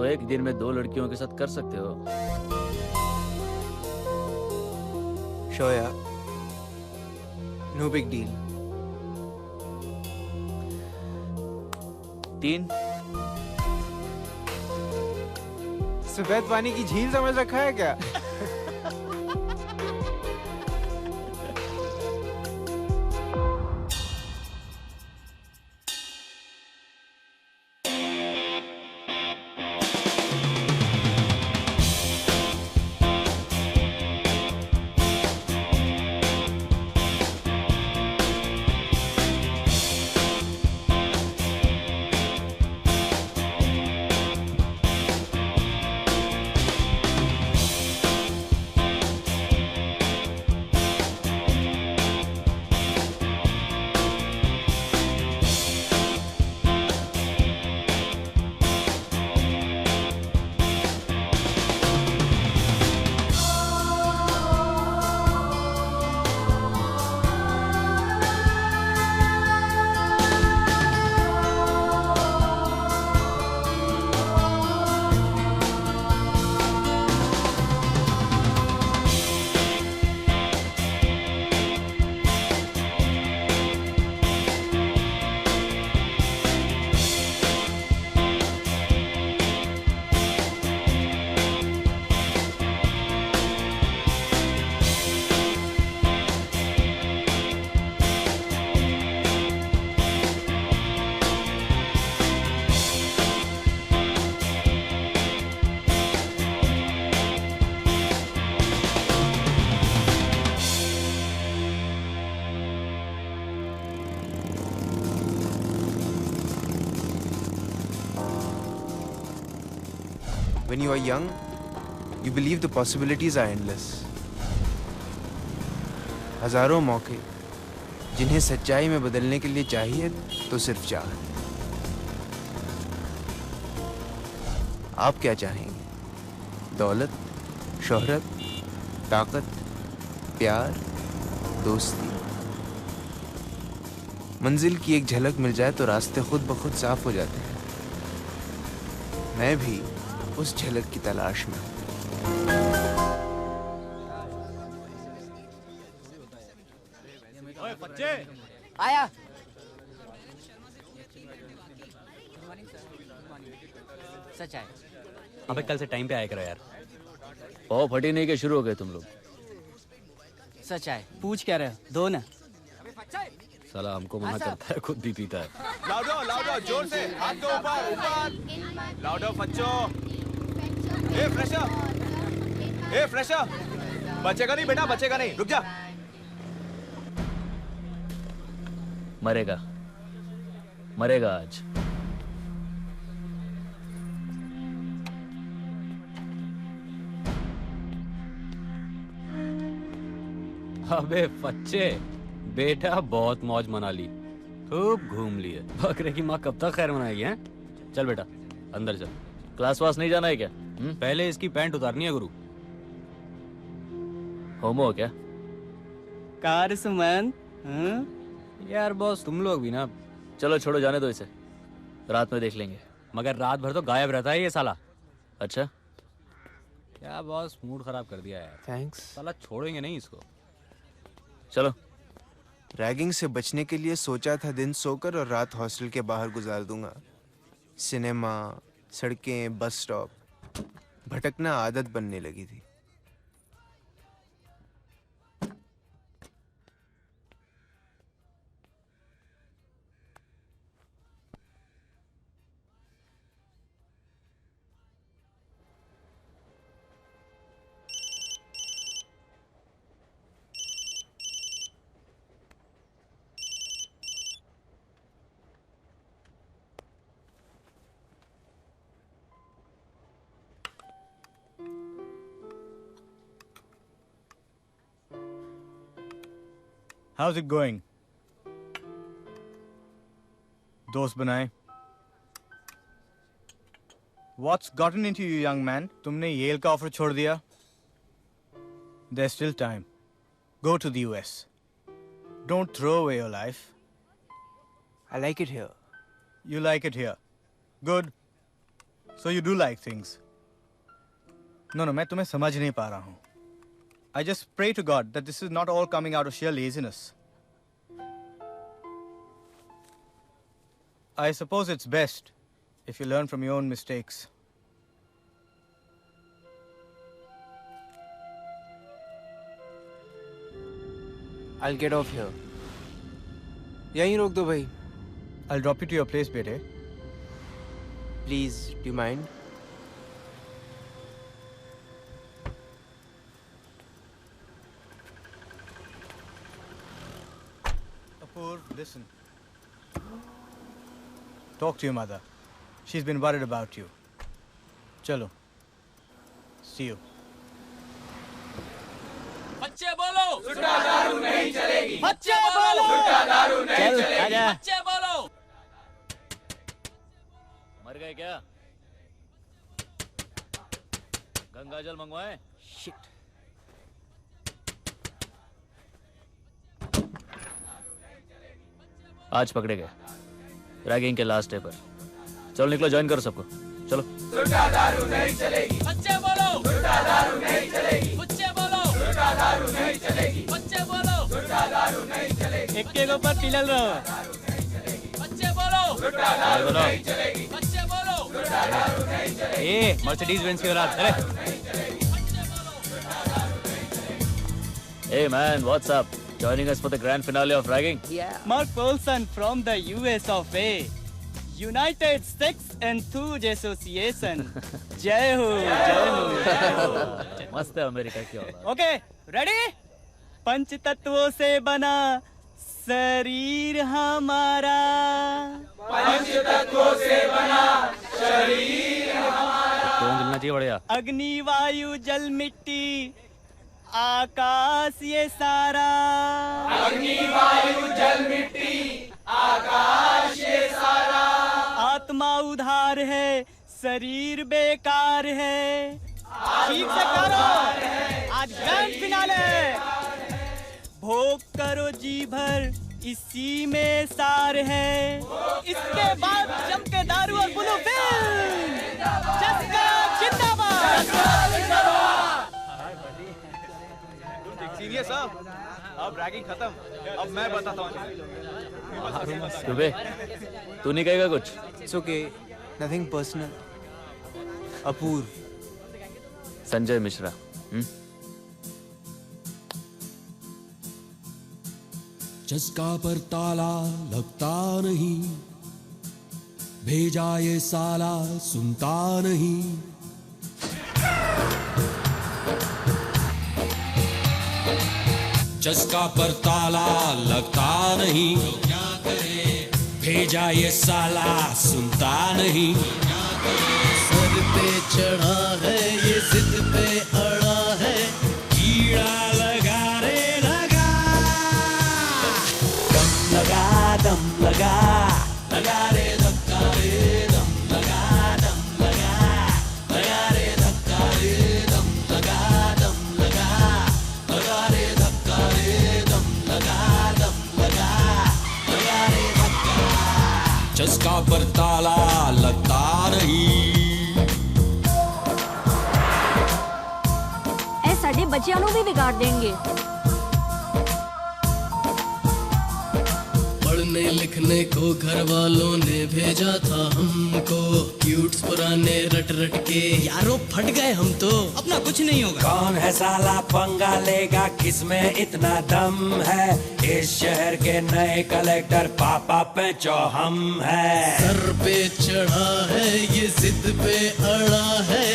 तो एक दिन में 2 लड़कियों के साथ कर सकते हो। शोया, नो बिग डील। 3। सफेद पानी की झील समझ रखा है क्या? When you are young, you believe the possibilities are endless. हजारों मौके जिन्हें सच्चाई में बदलने के लिए चाहिए तो सिर्फ चाहत। आप क्या चाहेंगे? दौलत, शोहरत, ताकत, प्यार, दोस्ती? मंजिल की एक झलक मिल जाए तो रास्ते खुद ब खुद साफ हो जाते हैं। मैं भी उस झलक की तलाश में हूं। ओए बच्चे आया। सच है। अबे कल से टाइम पे आया करो यार। पाव फटी नहीं के शुरू हो गए तुम लोग। सच है। पूछ क्या रहे? दो ना। साला हमको मना करता है, खुद भी पीता है। लाउडो जोर से हाथ दो ऊपर ऊपर। लाउडो बच्चों। ए फ्रेशर बचेगा नहीं बेटा, बचेगा नहीं, रुक जा। मरेगा आज। अबे बच्चे, बेटा बहुत मौज मना ली, खूब घूम लिए। बकरे की माँ कब तक खैर मनाएगी हैं? चल बेटा अंदर चल। क्लास वास नहीं जाना है क्या? पहले इसकी पैंट उतारनी है गुरु। होमो हो क्या? कार सुमन। यार बॉस तुम लोग भी ना। चलो छोड़ो, जाने दो इसे, रात में देख लेंगे। मगर रात भर तो गायब रहता है ये साला। अच्छा क्या बॉस, मूड खराब कर दिया यार। थैंक्स। साला छोड़ेंगे नहीं इसको। चलो। रैगिंग से बचने के लिए सोचा था दिन सोकर और रात हॉस्टल के बाहर गुजार दूंगा। सिनेमा, सड़कें, बस स्टॉप, भटकना आदत बनने लगी थी। How's it going? दोस्त बनाए। What's gotten into you, young man? तुमने येल का ऑफर छोड़ दिया? There's still time. Go to the US. Don't throw away your life. I like it here. You like it here. Good. So you do like things. No, मैं तुम्हें समझ नहीं पा रहा हूँ. I just pray to God that this is not all coming out of sheer laziness. I suppose it's best if you learn from your own mistakes. I'll get off here. यहीं रोक दो भाई. I'll drop you to your place, bete. Please, do you mind? Apur, listen. Talk to your mother. She's been worried about you. Chalo. See you. बच्चे बोलो सुट्टा दारू नहीं चलेगी। बच्चे बोलो सुट्टा दारू नहीं चल चलेगी। आजा बच्चे बोलो मर गए क्या गंगा जल मंगवाए शिट आज पकड़े गए रैगिंग के लास्ट डे पर चलो निकलो ज्वाइन करो सबको चलो सुट्टा दारू नहीं चलेगी। बच्चे बोलो सुट्टा दारू नहीं चलेगी। बच्चे बोलो सुट्टा दारू नहीं चलेगी। बच्चे बोलो सुट्टा दारू नहीं चलेगी। एक के ऊपर पिलल रहो बच्चे बोलो सुट्टा दारू नहीं चलेगी। बच्चे बोलो सुट्टा दारू नहीं चलेगी। ए मर्सिडीज बेंज की औलाद अरे Hey man, what's up? Joining us for the grand finale of ragging? Mark Paulson from the US of A. United Sex Enthusiast Association. जय हो जय हो मस्त है अमेरिका की औलाद ओके रेडी पंच तत्वों से बना शरीर हमारा पंच तत्वों से बना शरीर हमारा। तो मिलना चाहिए बढ़िया अग्नि वायु जल मिट्टी आकाश ये सारा अग्नि वायु जल मिट्टी आकाश ये सारा। आत्मा उधार है शरीर बेकार है ठीक से करो आज ग्रैंड फिनाले भोग करो जी भर इसी में सार है इसके बाद जम के दारू और ब्लू फिल्म चस्का जिंदाबाद सीनियर साहब अब रैगिंग खत्म अब मैं बताता हूँ। सुबे तू नहीं कहेगा कुछ It's okay. Nothing personal. Apur. Sanjay Mishra चस्का पर ताला लगता नहीं भेजा ये साला सुनता नहीं चस्का पर ताला लगता नहीं भेजा ये साला सुनता नहीं सर पे चढ़ा है ये जिद पे अड़ा है कीड़ा लगा रे लगा दम लगा लगा रे धक्का रे दम लगा लगा रे धक्का रे दम लगा लगा रे धक्का रे दम लगा रे धक्का। चस्का पर ताला लगता नहीं ਇਹ ਸਾਡੇ ਬੱਚਿਆਂ ਨੂੰ ਵੀ ਵਿਗਾੜ ਦੇਣਗੇ पढ़ने लिखने को घर वालों ने भेजा था हमको क्यूट्स पुराने रट रट के यारों फट गए हम तो अपना कुछ नहीं होगा। कौन है साला पंगा लेगा किसमें इतना दम है इस शहर के नए कलेक्टर पापा पेचो हम है सर पे चढ़ा है ये जिद पे अड़ा है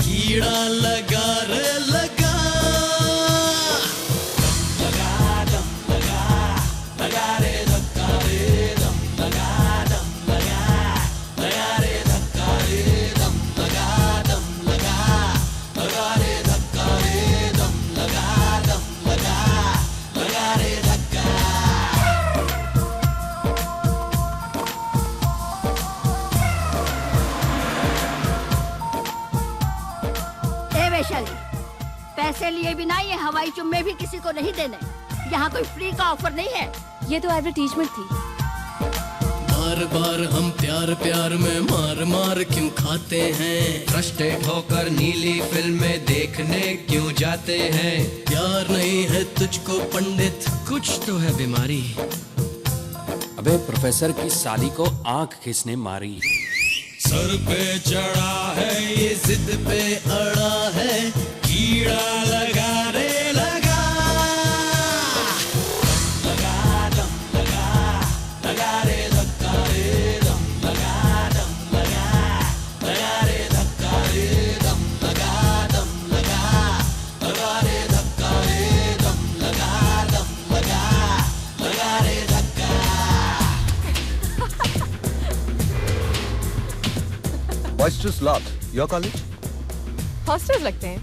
कीड़ा लगा रे लगा लगा रे धक्का रे दम लगा रे धक्का रे दम लगा रे धक्का रे दम लगा रे धक्का। ए वैशाली पैसे लिए बिना ये हवाई चुम्मे भी किसी को नहीं देने यहाँ कोई फ्री का ऑफर नहीं है ये तो एडवर्टीजमेंट थी बार बार हम प्यार प्यार में मार मार क्यों खाते हैं? फ्रस्ट्रेट होकर नीली फिल्में देखने क्यों जाते हैं? प्यार नहीं है तुझको पंडित, कुछ तो है बीमारी। अबे प्रोफेसर की साली को आंख किसने मारी? सर पे चढ़ा है ये जिद पे अड़ा है, कीड़ा लगा रे लगा, लगा दम लगा, लगा रे धक्का रे दम लगा, दम लगा, लगा रे धक्का रे दम लगा, दम लगा, लगा रे धक्का रे दम लगा, दम लगा, लगा रे धक्का। Boisterous lot. Your college? Hostels लगते हैं।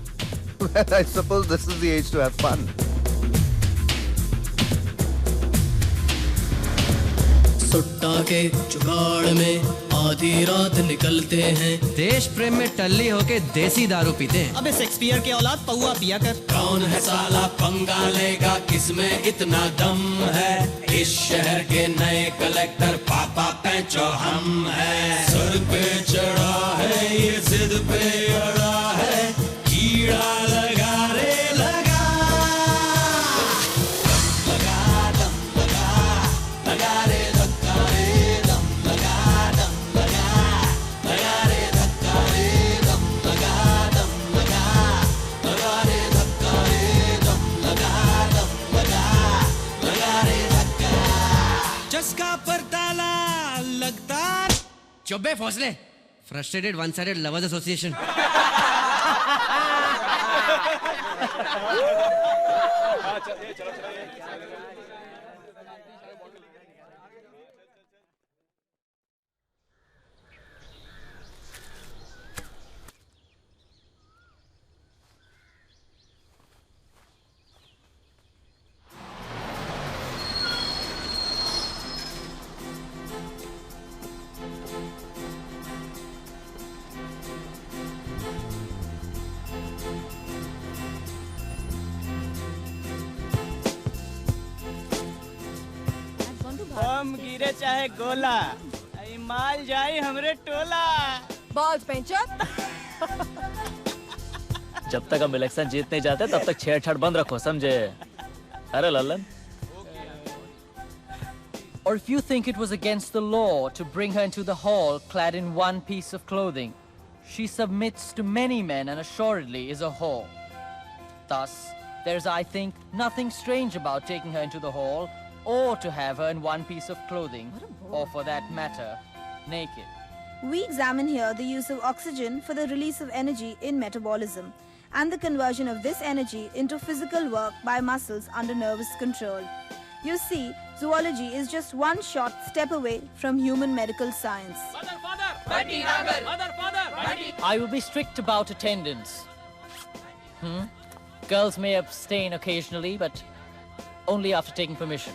Well, I suppose this is the age to have fun. सुट्टा के जुगाड़ में आधी रात निकलते हैं, देश प्रेम में टल्ली होके देसी दारू पीते हैं। अबे शेक्सपियर के औलाद पौआ पिया कर। कौन है साला पंगा लेगा, किसमें इतना दम है? इस शहर के नए कलेक्टर पापा पैंचो हम है। सर पे चढ़ा है ये जिद पे अड़ा है, कीड़ा लगा रे लगा, लगा दम लगा, लगा रे धक्का रे दम लगा, दम लगा, लगा रे धक्का रे दम लगा, दम लगा, लगा रे धक्का रे दम लगा, दम लगा, लगा रे धक्का। चस्का पर ताला लगता। चुप्पे फौसले। Frustrated one sided lovers association. हम गिरे चाहे गोला, आई माल जाई हमरे टोला। Balls puncture. जब तक हम इलेक्शन जीतने जाते तब तक छेड़छाड़ बंद रखो, समझे? अरे Lallan. Or if you think it was against the law to bring her into the hall clad in one piece of clothing, she submits to many men and assuredly is a whore. Thus, there's, I think, nothing strange about taking her into the hall or to have her in one piece of clothing, or for that matter, naked. We examine here the use of oxygen for the release of energy in metabolism and the conversion of this energy into physical work by muscles under nervous control. You see, zoology is just one short step away from human medical science. I will be strict about attendance. Girls may abstain occasionally, but only after taking permission.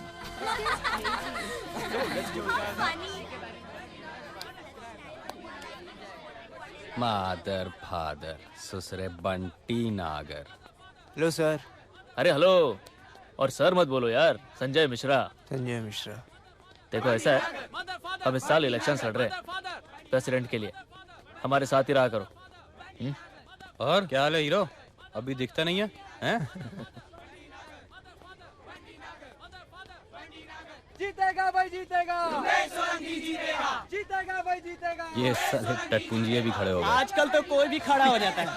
मादर father ससुरे बंटी नागर। Hello sir. अरे hello, और sir मत बोलो यार, संजय मिश्रा। संजय मिश्रा। देखो ऐसा है, हम इस साल इलेक्शन लड़ रहे प्रेसिडेंट के लिए, हमारे साथ ही रहा करो। और क्या हाल है हीरो? अभी दिखता नहीं है, हैं? जीतेगा भाई जीतेगा, जीतेगा, जीतेगा भाई जीतेगा। ये साले टटपुंजिये भी खड़े हो गए। आजकल तो कोई भी खड़ा हो जाता है।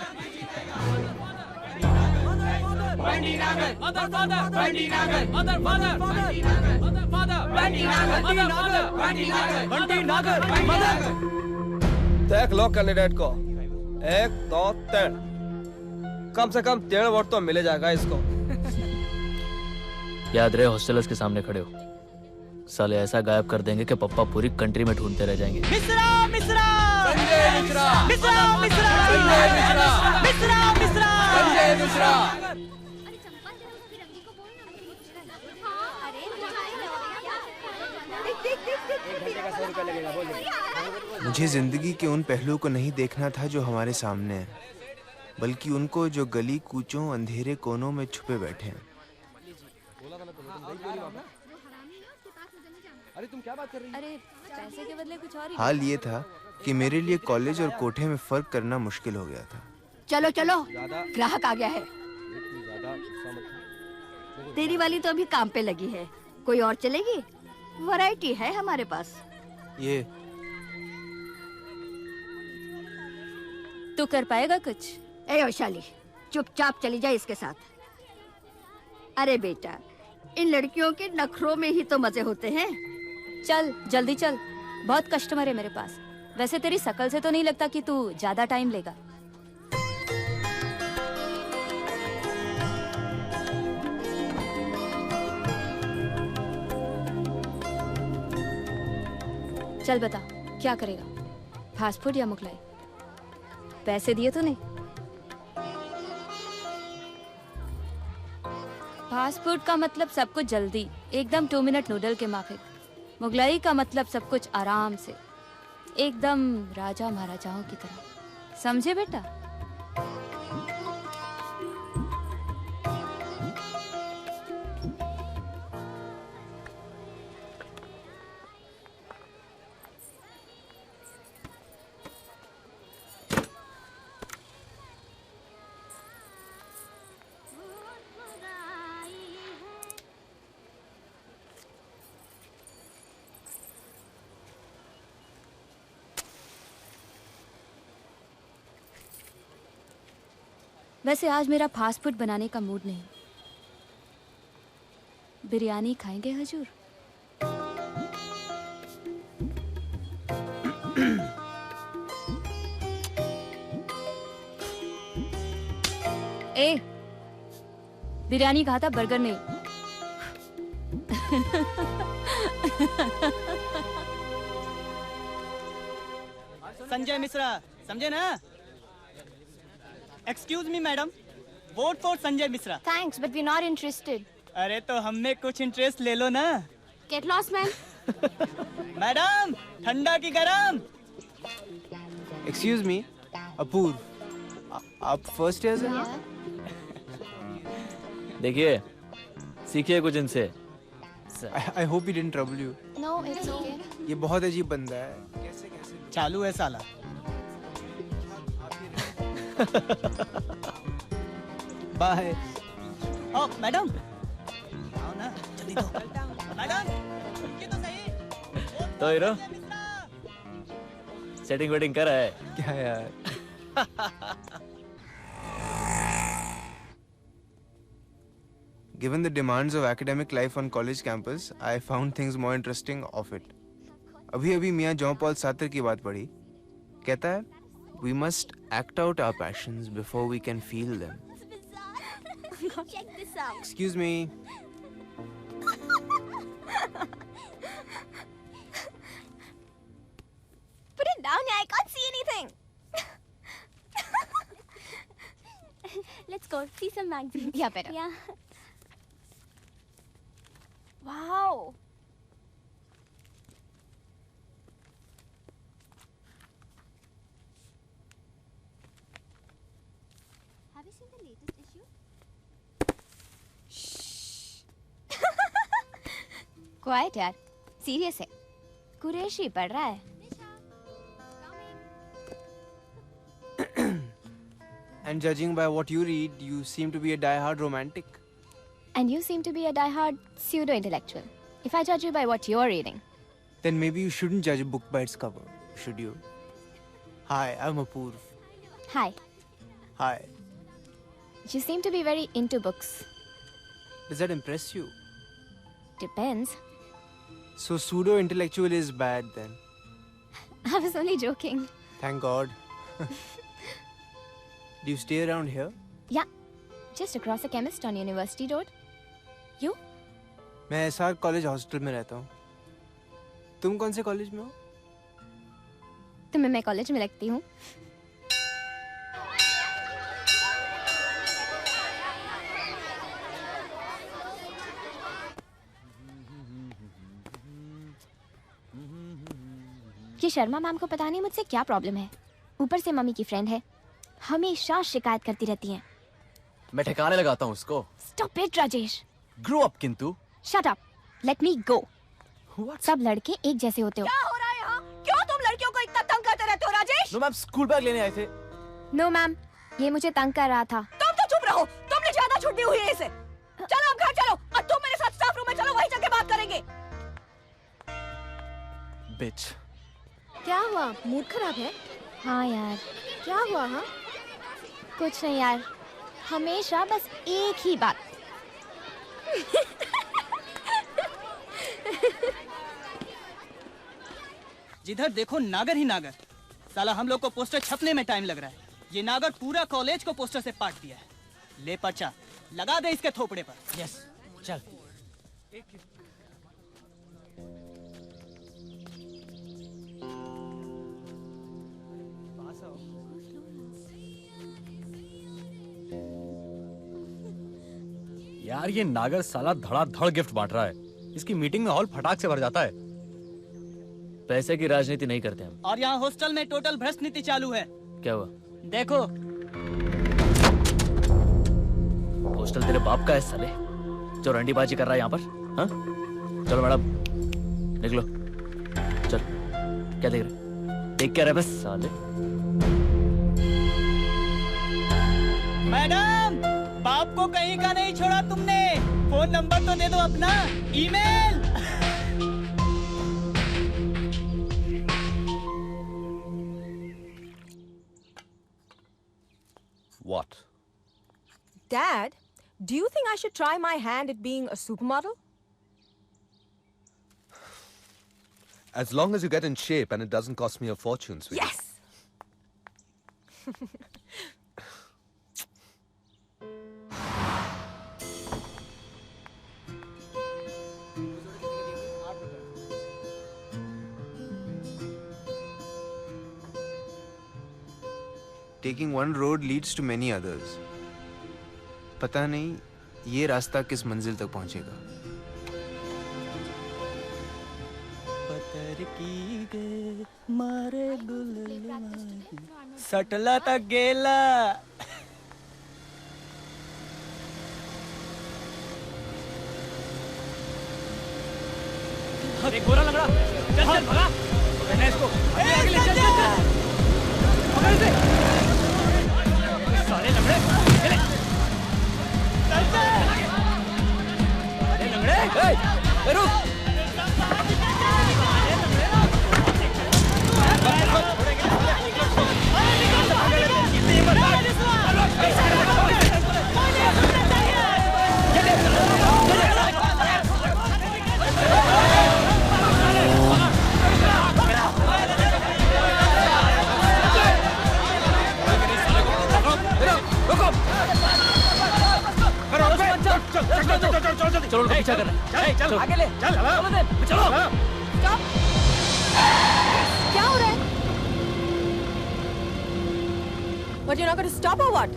देख लो कैंडिडेट को, 1 2 3, कम से कम 13 वोट तो मिले जाएगा इसको। याद रहे, हॉस्टलर्स के सामने खड़े हो, साले ऐसा गायब कर देंगे कि पप्पा पूरी कंट्री में ढूंढते रह जाएंगे। मिश्रा मिश्रा, संजय मिश्रा, मिश्रा मिश्रा, संजय मिश्रा, मिश्रा मिश्रा, संजय मिश्रा। मुझे जिंदगी के उन पहलुओं को नहीं देखना था जो हमारे सामने हैं, बल्कि उनको जो गली कूचों अंधेरे कोनों में छुपे बैठे हैं। अरे तुम क्या बात कर रही हो? अरे पैसे के बदले कुछ और ही हाल ये था कि मेरे लिए कॉलेज और कोठे में फर्क करना मुश्किल हो गया था। चलो चलो, ग्राहक आ गया है। तेरी वाली तो अभी काम पे लगी है, कोई और चलेगी? वैरायटी है हमारे पास। ये तू कर पाएगा कुछ? ए वैशाली, चुपचाप चली जाए इसके साथ। अरे बेटा, इन लड़कियों के नखरों में ही तो मजे होते हैं। चल जल्दी चल, बहुत कस्टमर है मेरे पास। वैसे तेरी शकल से तो नहीं लगता कि तू ज्यादा टाइम लेगा। चल बता, क्या करेगा? फास्ट फूड या मुगलाई? पैसे दिए तूने? फास्ट फूड का मतलब सब कुछ जल्दी, एकदम 2 मिनट नूडल के माफिक। मुगलाई का मतलब सब कुछ आराम से, एकदम राजा महाराजाओं की तरह। समझे बेटा? वैसे आज मेरा फास्ट फूड बनाने का मूड नहीं। बिरयानी खाएंगे हजूर? ए, बिरयानी कहा था, बर्गर नहीं। संजय मिश्रा, समझे ना? Excuse me madam, vote for Sanjay Mishra. Thanks but we not interested. अरे तो हम में कुछ इंटरेस्ट ले लो ना। Get lost man. मैडम, ठंडा की गरम। एक्सक्यूज मी, अपूर्व, आप फर्स्ट ईयर से? देखिए, सीखिए कुछ इनसे। I hope he didn't trouble you. No it's okay. ये बहुत अजीब बंदा है। कैसे कैसे चालू है साला। बाय। ओ मैडम, आओ ना जल्दी दो। मैडम, ये तो सही। तो हीरो, सेटिंग वेटिंग कर है क्या यार? Given the demands of academic life on college campus, I found things more interesting off it. अभी मियाँ जॉन पॉल सार्त्र की बात पढ़ी। कहता है, we must act out our passions before we can feel them. Check this out. Excuse me. Put it down, I can't see anything. Let's go see some magazines. Yeah, better. Yeah. Wow. Have you seen the latest issue? Quiet यार, serious है। कुरैशी पढ़ रहा है। And judging by what you read, you seem to be a die-hard romantic. And you seem to be a die-hard pseudo-intellectual. If I judge you by what you're reading, Then maybe you shouldn't judge a book by its cover, should you? Hi, I'm Apurv. hi, Hi. you seem to be very into books. Does that impress you? Depends. So pseudo-intellectual is bad then. I was only joking. Thank God. Do you stay around here? Yeah, just across the chemist on University Road. You? मैं SR college hostel में रहता हूँ। तुम कौन से college में हो? तुम्हें मैं कॉलेज में लगती हूँ। ये शर्मा मैम को पता नहीं मुझसे क्या प्रॉब्लम है। ऊपर से मम्मी की फ्रेंड है, हमेशा शिकायत करती रहती हैं। मैं ठिकाने लगाता हूँ उसको। Stop it, Rajesh. Grow up किंतु। Shut up. Let me go. What? सब लड़के एक जैसे होते हो। क्या हो रहा है तो मैम स्कूल बैग लेने आए थे। नो मैम, ये मुझे तंग कर रहा था। तुम तो चुप रहो, तुमने ज्यादा छुट्टी हुई है इसे। चलो अब घर चलो और तुम मेरे साथ स्टाफ रूम में चलो, वहीं जाके बात करेंगे। बिच। क्या हुआ, मूड खराब है? हाँ यार। क्या हुआ? हाँ कुछ नहीं यार, हमेशा बस एक ही बात। जिधर देखो नागर ही नागर। साला हम लोग को पोस्टर छपने में टाइम लग रहा है, ये नागर पूरा कॉलेज को पोस्टर से पाट दिया है। ले पर्चा लगा दे इसके थोपड़े पर। यस, चल। यार ये नागर साला धड़ाधड़ गिफ्ट बांट रहा है। इसकी मीटिंग में हॉल फटाक से भर जाता है। पैसे की राजनीति नहीं करते हम। और यहाँ हॉस्टल में टोटल भ्रष्ट नीति चालू है। क्या हुआ? देखो। हॉस्टल तेरे बाप का है साले, जो रंडीबाजी कर रहा है यहाँ पर। हाँ? चलो मैडम निकलो, चल। क्या देख रहे? देख क्या रहे बस साले। मैडम, बाप को कहीं का नहीं छोड़ा तुमने। फोन नंबर तो दे दो अपना, email. What? Dad, do you think I should try my hand at being a supermodel? As long as you get in shape and it doesn't cost me a fortune, sweetie. Yes! Taking one road leads to many others. पता नहीं ये रास्ता किस मंजिल तक पहुंचेगा। पत्थर की गे मारे गुलवा सटला तक गेला। अरे गोरा लंगड़ा, चल चल भगा। पकड़ना इसको। आगे ले, चल चल चल। पकड़ इसे। साले लंगड़े, चले। चल चल। अरे लंगड़े, ए रुक। चलो उनको पीछा कर रहे हैं। चल आगे ले, चल चलो दे, चलो। Stop! क्या हो रहा है? But you're not going to stop or what?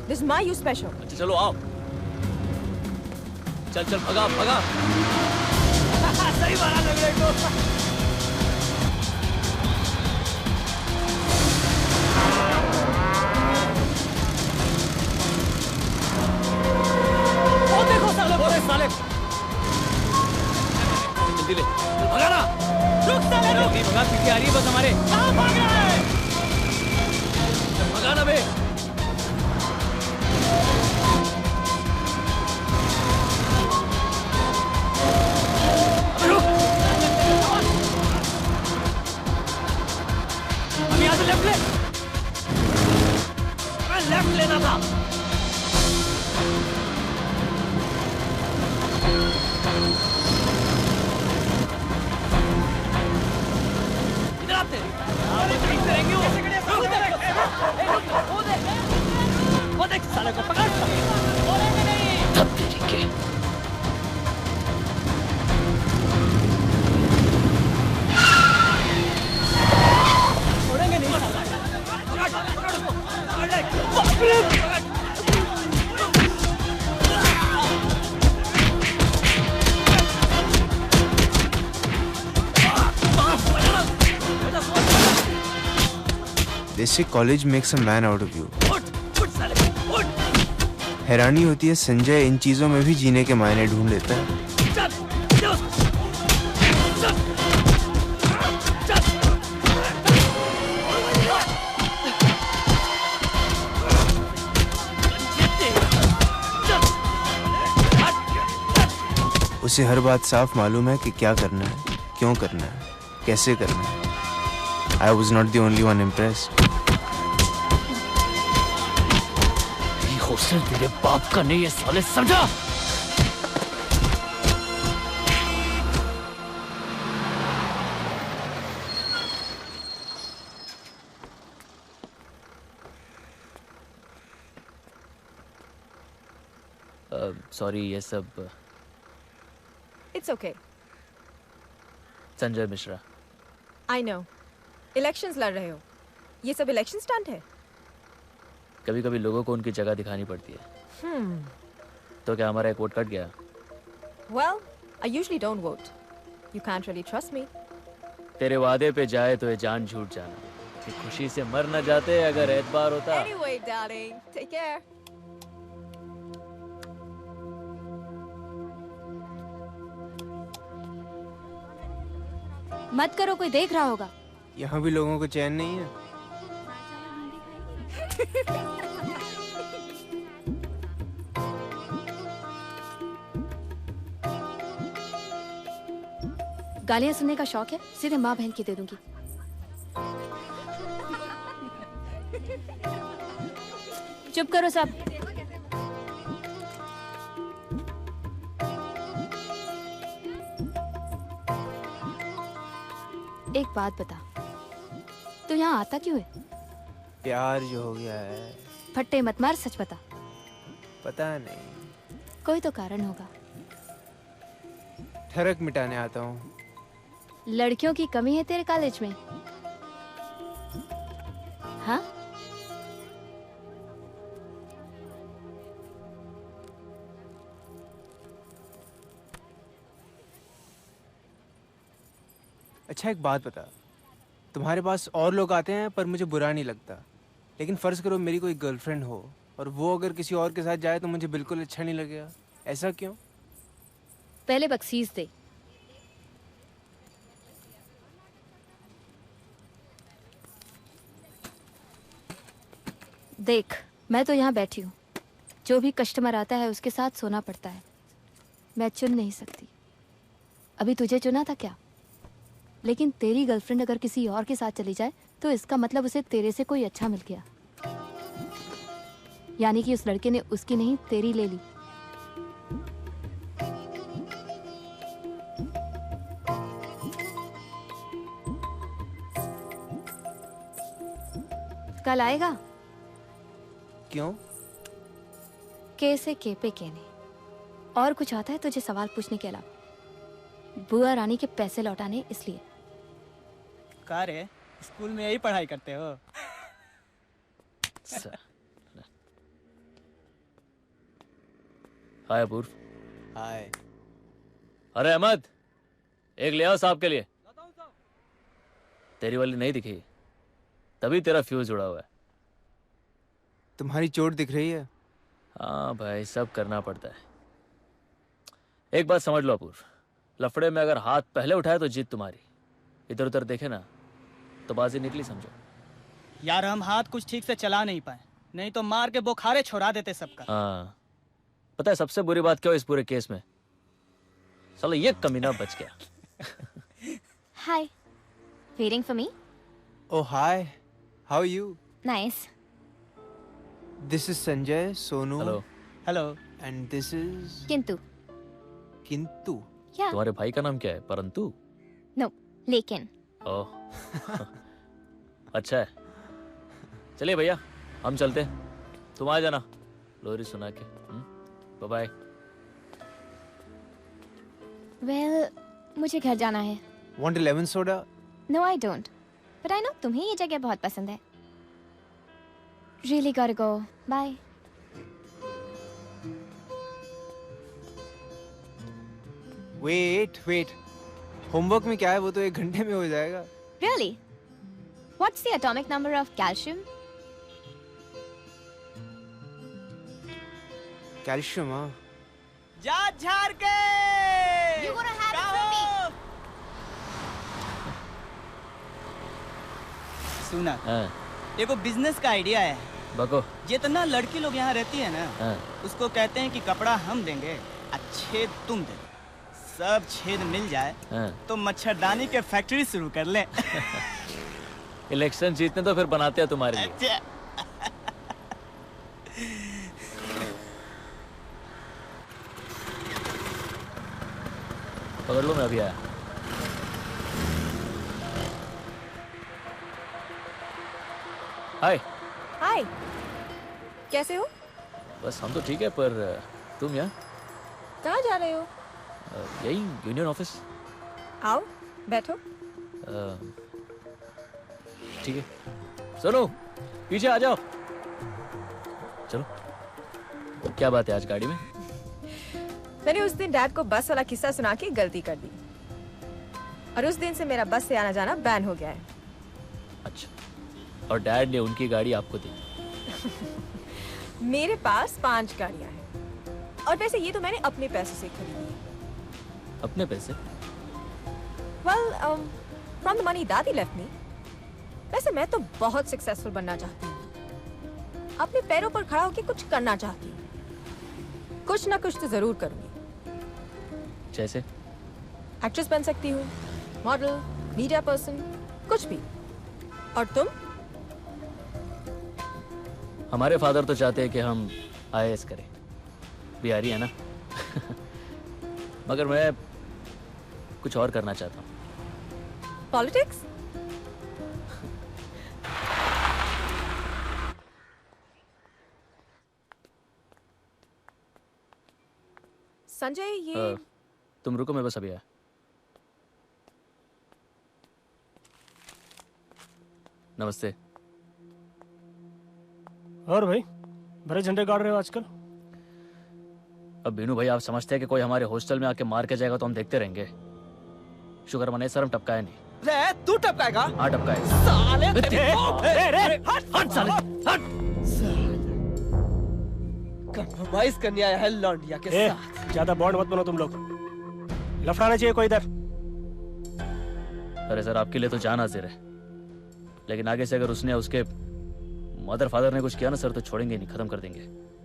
This is my use special. अच्छा चलो आओ। चल चल भगा भगा। सही मारा लंगड़े को। साले जल्दी ले, भगा ना। रुक साले रुक। नहीं भगा, पीछे आ रही है बस हमारे। कहाँ भाग रहा है? भगा ना बे। हम यहाँ से लेफ्ट ले। लेफ्ट लेना था। इधर आते हैं। वो देख साले को पकड़। तब तेरी के। छोड़ेंगे नहीं। They say college makes a man out of you. हैरानी होती है संजय इन चीजों में भी जीने के मायने ढूंढ लेता है। उसे हर बात साफ मालूम है कि क्या करना है, क्यों करना है, कैसे करना है. I was not the only one impressed. ये हॉस्टल तेरे बाप का नहीं है साले, समझा? सॉरी, ये सब It's okay. Sanjay Mishra. I know. Elections लड़ रहे हो. ये सब election stunt है. कभी कभी लोगों को उनकी जगह दिखानी पड़ती है. तो क्या हमारा एक वोट कट गया? Well, I usually don't vote. You can't really trust me. तेरे वादे पे जाए तो ये जान झूठ जाना कि खुशी से मर न जाते अगर एतबार होता. Anyway, darling, take care. मत करो, कोई देख रहा होगा. यहाँ भी लोगों को चैन नहीं है. गालियां सुनने का शौक है? सीधे माँ बहन की दे दूंगी. चुप करो सब. एक बात बता, तू यहाँ आता क्यों है? प्यार जो हो गया है. फट्टे मत मार, सच बता. पता नहीं. कोई तो कारण होगा. ठरक मिटाने आता हूँ. लड़कियों की कमी है तेरे कॉलेज में? हाँ? अच्छा, एक बात बता. तुम्हारे पास और लोग आते हैं पर मुझे बुरा नहीं लगता. लेकिन फर्ज करो मेरी कोई गर्लफ्रेंड हो और वो अगर किसी और के साथ जाए तो मुझे बिल्कुल अच्छा नहीं लगेगा. ऐसा क्यों? पहले बख्शीश दे. देख, मैं तो यहाँ बैठी हूँ. जो भी कस्टमर आता है उसके साथ सोना पड़ता है. मैं चुन नहीं सकती. अभी तुझे चुना था क्या? लेकिन तेरी गर्लफ्रेंड अगर किसी और के साथ चली जाए तो इसका मतलब उसे तेरे से कोई अच्छा मिल गया. यानी कि उस लड़के ने उसकी नहीं तेरी ले ली. कल आएगा? क्यों? के से के पे कहने. और कुछ आता है तुझे सवाल पूछने के अलावा? बुआ रानी के पैसे लौटाने, इसलिए. का रे, स्कूल में यही पढ़ाई करते हो? हाय अपूर्व. हाय. अरे अहमद, एक ले आओ साहब के लिए. तेरी वाली नहीं दिखी, तभी तेरा फ्यूज उड़ा हुआ है. तुम्हारी चोट दिख रही है. हाँ भाई, सब करना पड़ता है. एक बात समझ लो अपूर्व, लफड़े में अगर हाथ पहले उठाए तो जीत तुम्हारी. इधर उधर देखे ना तो बाजी निकली, समझो. यार हम हाथ कुछ ठीक से चला नहीं पाए, नहीं तो मार के बुखारे छोड़ा देते सबका. हाँ, पता है सबसे बुरी बात क्या हो इस पूरे केस में? साला ये कमीना बच गया. Hi. Waiting for me? Oh hi. How are you? Nice. This is Sanjay, Sonu. Hello. Hello. And this is Kintu. Kintu. Yeah. तुम्हारे भाई का नाम क्या है? परंतु? No. लेकिन. ओह. अच्छा है. चलिए भैया, हम चलते. तुम आ जाना लोरी सुना के. Bye bye. Well, मुझे घर जाना है. Want a lemon soda? No, I don't. But I know तुम्हें ये जगह बहुत पसंद है. Really gotta go. Bye. Wait. Homework में क्या है? वो तो 1 घंटे में हो जाएगा. Really? What's the atomic number of calcium? Calcium. हाँ. जा झाड़ के. You gonna have it from me? सुना. हाँ. एगो बिजनेस का आइडिया है. बको. जितना लड़की लोग यहाँ रहती है ना, हाँ. उसको कहते हैं कि कपड़ा हम देंगे, अच्छे तुम दे. सब छेद मिल जाए हाँ। तो मच्छरदानी के फैक्ट्री शुरू कर लें। इलेक्शन जीतने तो फिर बनाते हैं तुम्हारे लिए। अच्छा। पकड़ लो, मैं अभी आया। हाय। हाय, कैसे हो? बस हम तो ठीक है, पर तुम यहाँ कहाँ जा रहे हो? यही यूनियन ऑफिस। आओ बैठो। ठीक है, सुनो पीछे आ जाओ। चलो, क्या बात है आज गाड़ी में? मैंने उस दिन डैड को बस वाला किस्सा सुना के गलती कर दी और उस दिन से मेरा बस से आना जाना बैन हो गया है। अच्छा, और डैड ने उनकी गाड़ी आपको दी? मेरे पास 5 गाड़ियां हैं और वैसे ये तो मैंने अपने पैसे से खरीदी है। अपने पैसे? Well, from the money Daddy left me. वैसे मैं तो बहुत सक्सेसफुल बनना चाहती हूँ, अपने पैरों पर खड़ा होकर कुछ करना चाहती हूँ। कुछ ना कुछ तो जरूर करूंगी। जैसे? एक्ट्रेस बन सकती हूँ, मॉडल, मीडिया पर्सन, कुछ भी। और तुम? हमारे फादर तो चाहते हैं कि हम IAS करें, बिहारी है ना। मगर मैं कुछ और करना चाहता हूँ। पॉलिटिक्स? संजय, ये तुम रुको, मैं बस अभी आया। नमस्ते। और भाई बड़े झंडे गाड़ रहे हो आजकल। अब बीनू भाई, आप समझते हैं कि कोई हमारे हॉस्टल में आके मार के जाएगा तो हम देखते रहेंगे? शुक्र मने सर हम टपकाए नहीं। रे तू टपकाएगा? हाँ टपकाएगा। साले रे हट साले हट। कंप्रोमाइज करने आया है लौंडिया के साथ। ज्यादा बॉन्ड मत बनो तुम लोग, लफड़ाना चाहिए कोई इधर। अरे सर, आपके लिए तो जान हाजिर है, लेकिन आगे से अगर उसने उसके मदर फादर ने कुछ किया ना सर, तो छोड़ेंगे नहीं, खत्म कर देंगे।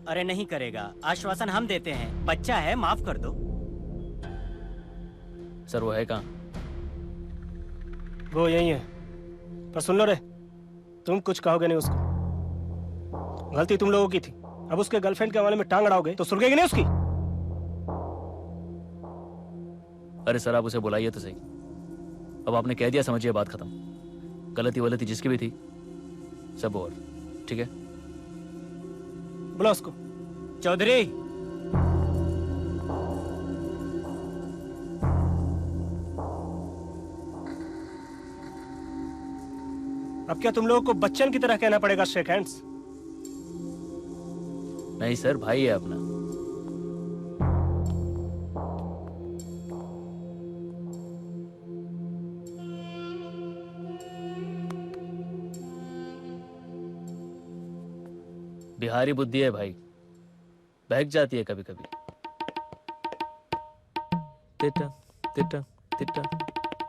अरे नहीं करेगा, आश्वासन हम देते हैं। बच्चा है, माफ कर दो। सर वो है कहाँ? वो यही है, पर सुन लो रे, तुम कुछ कहोगे नहीं उसको। गलती तुम लोगों की थी, अब उसके गर्लफ्रेंड के हवाले में टांग अड़ाओगे तो सुलगेगी नहीं उसकी। अरे सर आप उसे बुलाइए तो सही। अब आपने कह दिया, समझिए बात खत्म। गलती वलती जिसकी भी थी सब ओवर, ठीक है? बुला उसको। चौधरी, अब क्या तुम लोगों को बच्चन की तरह कहना पड़ेगा शेक हैंड्स? नहीं सर, भाई है अपना। बिहारी बुद्धि है भाई, बहक जाती है कभी कभी। तिट्टा तिट्टा तिट्टा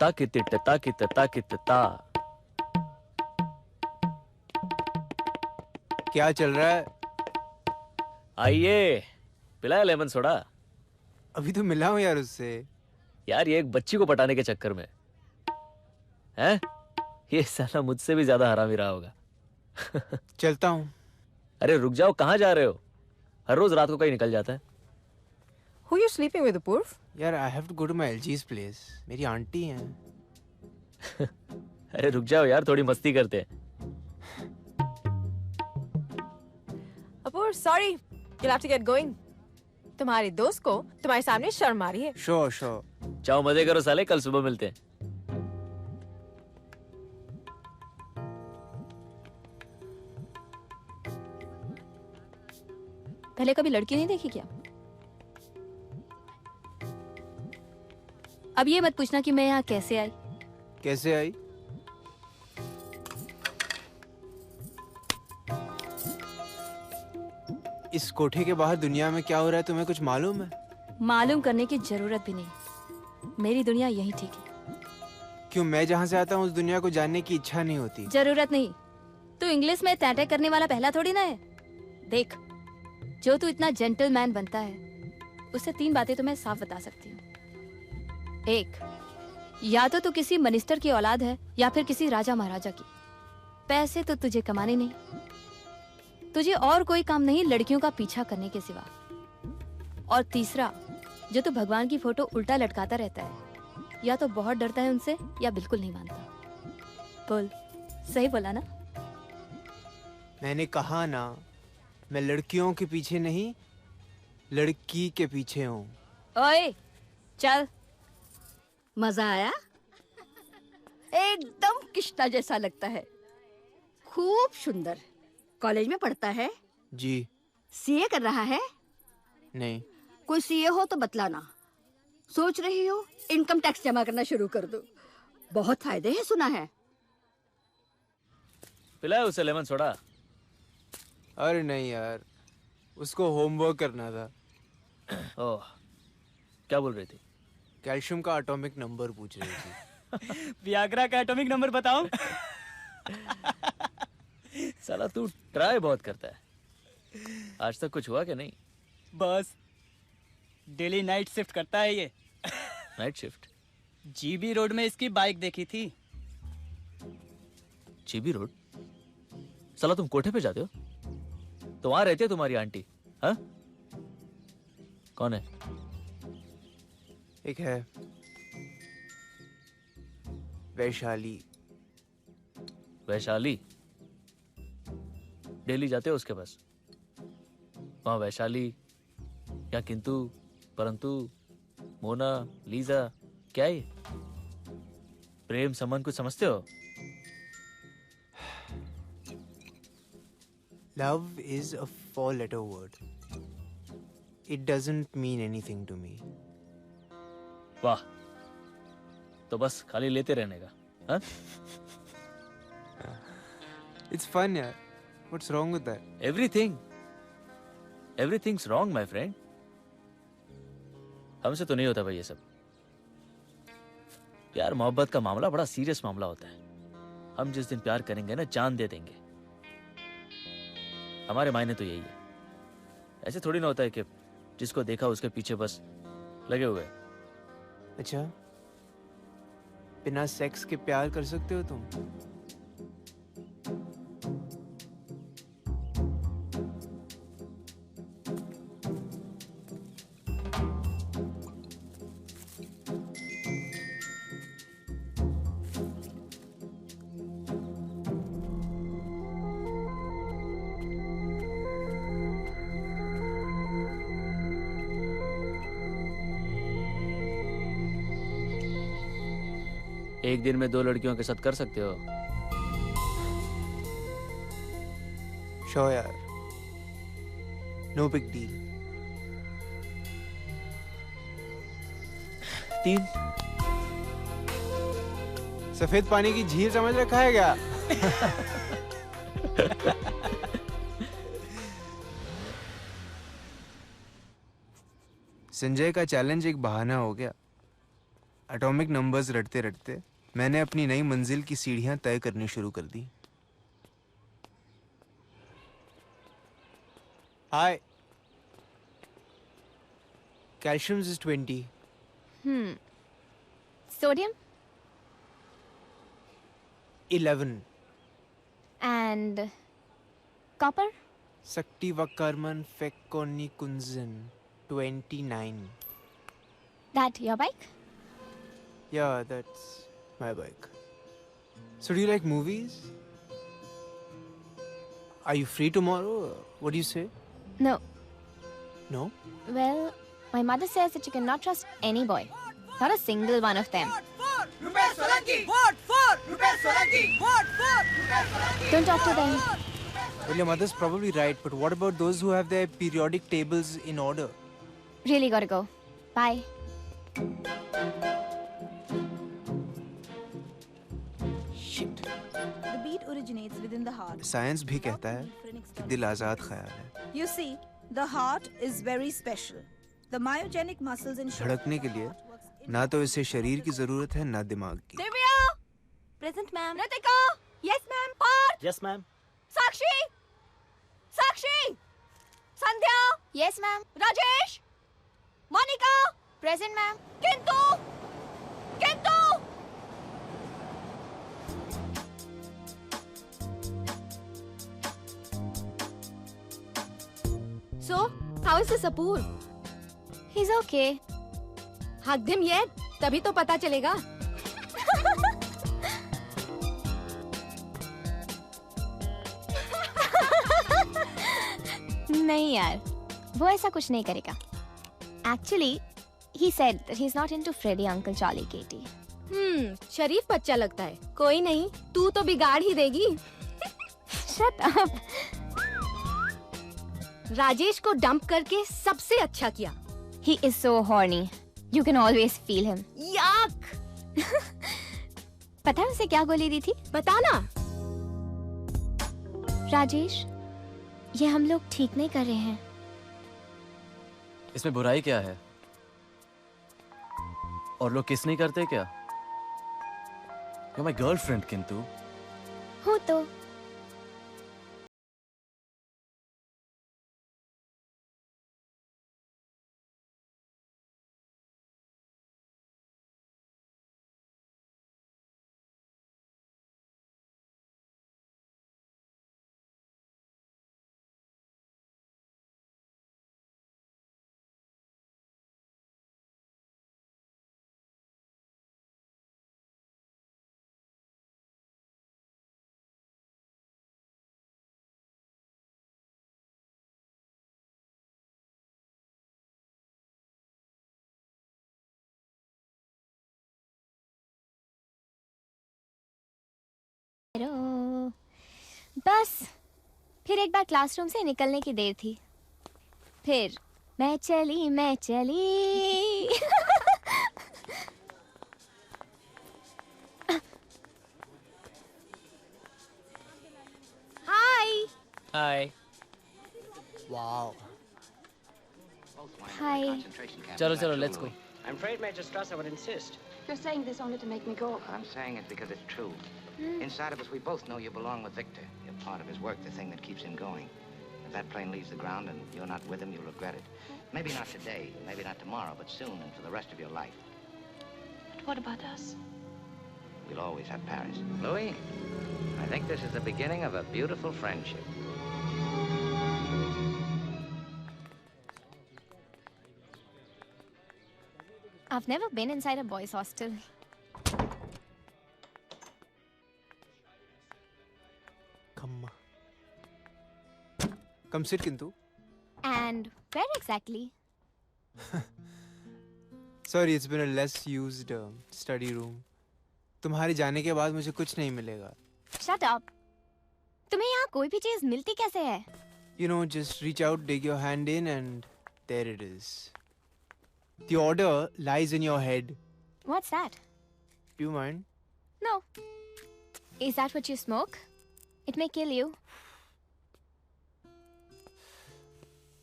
ताकि तिट्टा ताकि ताकि ता। क्या चल रहा है? आइए, पिलाया लेमन सोडा। अभी तो मिला हूं यार उससे। यार ये एक बच्ची को पटाने के चक्कर में हैं? ये साला मुझसे भी ज्यादा हरामी रहा होगा। चलता हूं। अरे रुक जाओ, कहाँ जा रहे हो? हर रोज रात को कहीं निकल जाता है। Who you sleeping with, Apurv? यार I have to go to my LG's place. मेरी आंटी हैं। अरे रुक जाओ यार, थोड़ी मस्ती करते हैं। Apurv, sorry, you'll have to get going. तुम्हारे दोस्त को तुम्हारे सामने शर्म आ रही है। Sure, sure. जाओ मजे करो साले, कल सुबह मिलते हैं। पहले कभी लड़की नहीं देखी क्या? अब ये मत पूछना कि मैं यहाँ कैसे आई। कैसे आई? इस कोठे के बाहर दुनिया में क्या हो रहा है तुम्हें कुछ मालूम है? मालूम करने की जरूरत भी नहीं, मेरी दुनिया यही ठीक है। क्यों, मैं जहाँ से आता हूँ उस दुनिया को जानने की इच्छा नहीं होती। जरूरत नहीं, तू इंग्लिश में टैटे करने वाला पहला थोड़ी ना है। देख, जो तू इतना जेंटलमैन बनता है, उससे 3 बातें तो मैं साफ बता सकती हूँ। एक, या तो तू किसी मिनिस्टर की औलाद है या फिर किसी राजा महाराजा की। पैसे तो तुझे कमाने नहीं, तुझे और कोई काम नहीं लड़कियों का पीछा करने के सिवा। और तीसरा, जो तू भगवान की फोटो उल्टा लटकाता रहता है, या तो बहुत डरता है उनसे या बिल्कुल नहीं मानता। बोल, सही बोला ना? मैंने कहा ना, मैं लड़कियों के पीछे नहीं, लड़की के पीछे हूँ। ओए, चल। मजा आया? एकदम किश्ता जैसा लगता है, खूब सुंदर। कॉलेज में पढ़ता है? जी। सीए कर रहा है? नहीं। कोई सीए हो तो बतलाना। सोच रही हो इनकम टैक्स जमा करना शुरू कर दो, बहुत फायदे हैं सुना है। पिलाया उसे लेमन सोडा? अरे नहीं यार, उसको होमवर्क करना था। ओह, क्या बोल रही थी? कैल्शियम का एटॉमिक नंबर पूछ रही थी। वियाग्रा का एटॉमिक नंबर बताऊं? साला तू ट्राई बहुत करता है। आज तक कुछ हुआ क्या? नहीं बस डेली नाइट शिफ्ट करता है ये। Night shift? जीबी रोड में इसकी बाइक देखी थी। GB road? साला तुम कोठे पे जाते हो? तो वहां रहती है तुम्हारी आंटी? हाँ? कौन है? एक है वैशाली। वैशाली? डेली जाते हो उसके पास? वहां वैशाली या किंतु परंतु मोना लीजा क्या है? प्रेम संबंध कुछ समझते हो? Love is a four-letter word. It doesn't mean anything to me. वाह, तो बस खाली लेते रहने का, हाँ? It's fun, यार. What's wrong with that? Everything's wrong, my friend. हमसे तो नहीं होता भाई ये सब। प्यार मोहब्बत का मामला बड़ा सीरियस मामला होता है। हम जिस दिन प्यार करेंगे ना, जान दे देंगे। हमारे मायने तो यही है। ऐसे थोड़ी ना होता है कि जिसको देखा उसके पीछे बस लगे हुए। अच्छा, बिना सेक्स के प्यार कर सकते हो तुम? एक दिन में 2 लड़कियों के साथ कर सकते हो? Sure, यार. No big deal. 3 सफेद पानी की झील समझ रखा है क्या? संजय का चैलेंज एक बहाना हो गया। एटॉमिक नंबर्स रटते रटते मैंने अपनी नई मंजिल की सीढ़ियां तय करनी शुरू कर दी। हाय, calcium is 20. Sodium 11. and copper? Saktivakarman Fekonikunzen 29. That your bike? Yeah, that's my bike. So do you like movies? Are you free tomorrow? What do you say? No. No? Well, my mother says that you cannot trust any boy. Not a single one of them. Don't talk to them. Well, your mother's probably right, but what about those who have their periodic tables in order? Really gotta go. Bye. Shit. The beat originates within the heart. Science भी कहता है कि दिल आजाद ख्याल है। You see, the heart is very special. The myogenic muscles in धड़कने के लिए ना तो इसे शरीर की जरूरत है ना दिमाग की। Divya! Present, ma'am. Ritika! Yes, ma'am. Parth! Yes, ma'am. Sakshi! Sakshi! Sandhya! Yes, ma'am. Rajesh! Monica! Present, ma'am. Kintu! So, how is the Sapur? He's okay. Hug him yet? तभी तो पता चलेगा. नहीं यार, वो ऐसा कुछ नहीं करेगा. Actually, he said that he's not into Freddy, Uncle Charlie, Katie. शरीफ बच्चा लगता है. कोई नहीं, तू तो बिगाड़ ही देगी. Shut up. राजेश को डंप करके सबसे अच्छा किया. He is so horny. You can always feel him. Yuck! पता है उसे क्या गोली दी थी? बताना. राजेश, ये हम लोग ठीक नहीं कर रहे हैं. इसमें बुराई क्या है? और लोग किस नहीं करते क्या? You're my girlfriend, किंतु. हो तो. बस फिर एक बार क्लासरूम से निकलने की देर थी. फिर मैं चली. हाय. हाय. Wow. हाय. चलो let's go. I'm afraid Major Strasser would insist. You're saying this only to make me go. I'm saying it because it's true. Inside of us, we both know you belong with Victor. You're part of his work, the thing that keeps him going. If that plane leaves the ground and you're not with him, you'll regret it. Maybe not today, maybe not tomorrow, but soon and for the rest of your life. But what about us? We'll always have Paris. Louis, I think this is the beginning of a beautiful friendship. I've never been inside a boys' hostel. Come sit, Kintu. And where exactly? Sorry, it's been a less used study room. तुम्हारे जाने के बाद मुझे कुछ नहीं मिलेगा. Shut up. तुम्हें यहाँ कोई भी चीज मिलती कैसे है? You know, just reach out, dig your hand in, and there it is. The order lies in your head. What's that? Do you mind? No. Is that what you smoke? It may kill you.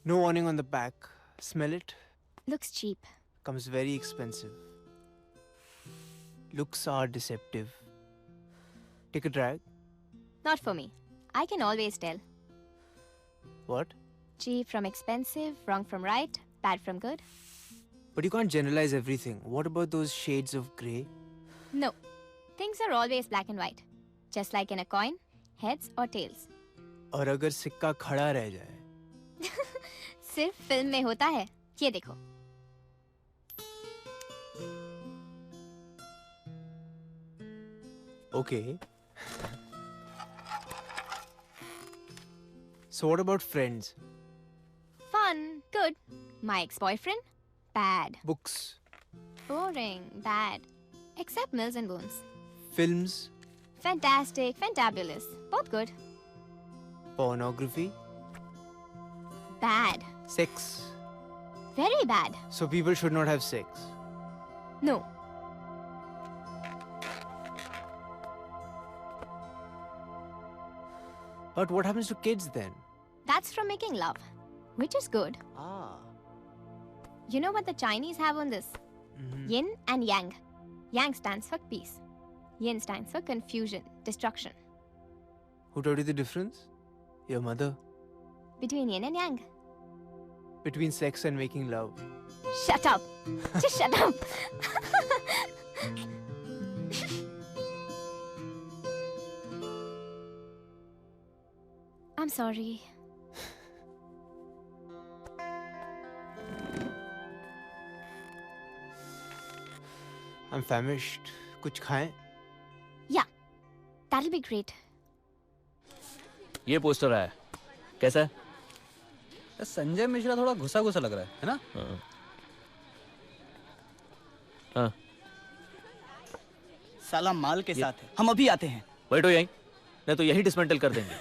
No warning on the back. Smell it? Looks cheap. Comes very expensive. Looks are deceptive. Take a drag. Not for me. I can always tell. What? Cheap from expensive, wrong from right, bad from good. But you can't generalize everything. What about those shades of grey? No. Things are always black and white. Just like in a coin, heads or tails. और अगर सिक्का खड़ा रह जाए? सिर्फ film में होता है. ये देखो. Okay. So what about friends? Fun, good. My ex-boyfriend? Bad. Books? Boring, bad. Except Mills and Boons. Films? Fantastic, fantabulous. Both good. Pornography? Bad. Sex? Very bad. So people should not have sex? No. But what happens to kids then? That's from making love, which is good. Ah. You know what the Chinese have on this? Yin and Yang. Yang stands for peace. Yin stands for confusion, destruction. Who taught you the difference? Your mother. Between Yin and Yang. Between sex and making love. Shut up. Just shut up. I'm sorry. I'm famished. कुछ खाएं? Yeah, that'll be great. ये poster आया, कैसा है? संजय मिश्रा थोड़ा घुसा घुसा लग रहा है ना? हाँ। साला माल के साथ है, हम अभी आते हैं। बैठो यहीं, नहीं तो यही डिसमेंटल कर देंगे।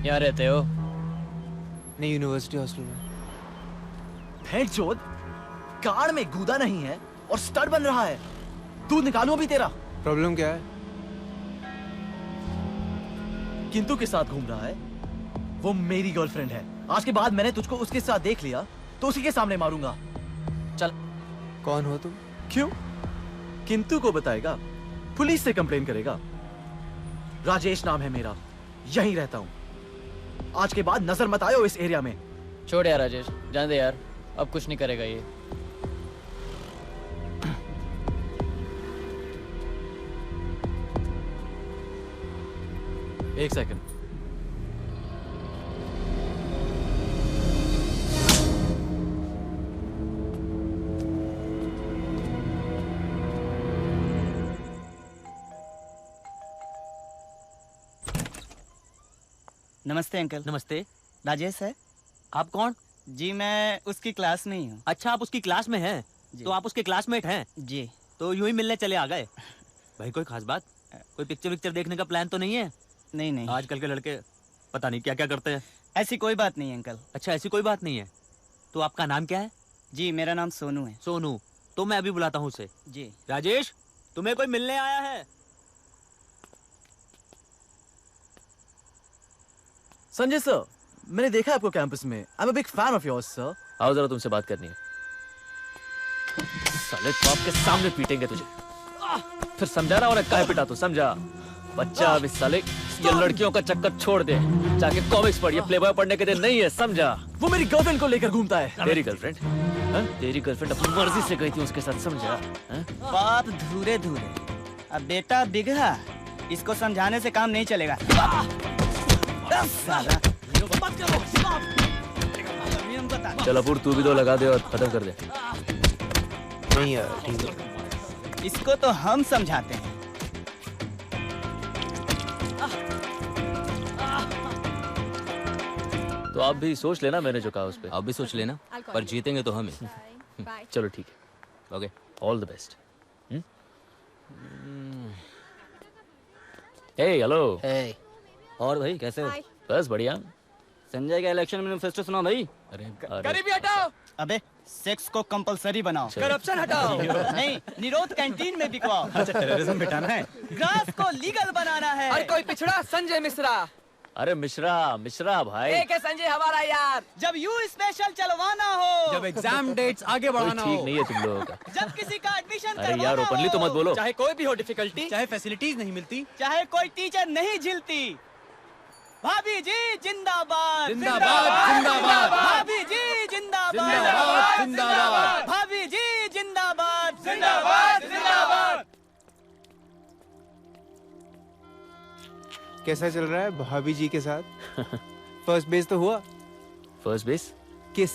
यहाँ रहते हो? नहीं, यूनिवर्सिटी हॉस्टल में। भेंटचोद, कार में गूदा नहीं है और स्टड बन रहा है। दूध निकालूं अभी तेरा? प्रॉब्लम क्या है? किंतु के साथ घूम रहा है। वो मेरी गर्लफ्रेंड है। आज के बाद मैंने तुझको उसके साथ देख लिया तो उसी के सामने मारूंगा। चल। कौन हो तुम? क्यों? किंतु को बताएगा, पुलिस से कंप्लेन करेगा। राजेश नाम है मेरा, यहीं रहता हूँ। आज के बाद नजर मत आयो इस एरिया में। छोड़ यार राजेश, जान दे यार, अब कुछ नहीं करेगा ये। एक सेकंड। नमस्ते अंकल। नमस्ते। राजेश है? आप कौन? जी मैं उसकी क्लास में ही हूँ। अच्छा, आप उसकी क्लास में हैं? तो आप उसके क्लासमेट हैं? जी। तो यूं ही मिलने चले आ गए? भाई कोई खास बात? कोई पिक्चर विक्चर देखने का प्लान तो नहीं है? नहीं नहीं। आजकल के लड़के पता नहीं क्या क्या करते हैं। ऐसी कोई बात नहीं है अंकल। अच्छा, ऐसी कोई बात नहीं है। तो आपका नाम क्या है? जी मेरा नाम सोनू है। सोनू, तो मैं अभी बुलाता हूँ उसे। जी। राजेश, तुम्हें कोई मिलने आया है? संजय सर, मैंने देखा आपको कैंपस में। I am a big fan of yours sir. आओ जरा, तुमसे बात करनी है। साले बाप के सामने पीटेंगे तुझे। फिर समझा रहा और काहे पिटा तू, समझा? बच्चा अभी साले ये लड़कियों का चक्कर छोड़ दे, जाके कॉमिक्स पढ़। ये प्लेबॉय पढ़ने के दिन नहीं है, समझा? वो मेरी गर्लफ्रेंड को लेकर घूमता है। तेरी गर्लफ्रेंड? तेरी गर्लफ्रेंड अपनी मर्जी से गई थी उसके साथ, समझा? बात धूरे धूरे। अब बेटा बिगहा, इसको समझाने से काम नहीं चलेगा। चल अपूर, तू भी दो लगा दे और खत्म कर दे। नहीं यार, ठीक है। इसको तो हम समझाते हैं। तो आप भी सोच लेना मैंने जो कहा उस पे। आप भी सोच लेना, पर जीतेंगे तो हम ही। चलो ठीक है, okay, all the best. Hey hello. और भाई कैसे हो? बस बढ़िया। संजय का इलेक्शन मैनिफेस्टो सुना भाई? अरे गरीबी हटाओ। अबे सेक्स को कंपलसरी बनाओ। करप्शन हटाओ। नहीं, निरोध कैंटीन में बिकवाओ। अच्छा, टेररिज्म मिटाना है। ग्रास को लीगल बनाना है। और कोई पिछड़ा? संजय मिश्रा। अरे मिश्रा भाई। एक है संजय हमारा यार। जब यू स्पेशल चलवाना हो, जब एग्जाम डेट्स आगे बढ़ाना हो, ठीक नहीं है तुम लोगों का। जब किसी का एडमिशन अरे यार ओपनली तो मत बोलो। चाहे कोई भी हो डिफिकल्टी, चाहे फैसिलिटीज नहीं मिलती, चाहे कोई टीचर नहीं झिलती। भाभी जी जिंदाबाद जिंदाबाद जिंदाबाद। भाभी जी जिंदाबाद जिंदाबाद जिंदाबाद। भाभी जी जिंदाबाद जिंदाबाद जिंदाबाद। कैसा चल रहा है भाभी जी के साथ? फर्स्ट बेस तो हुआ? First base? किस?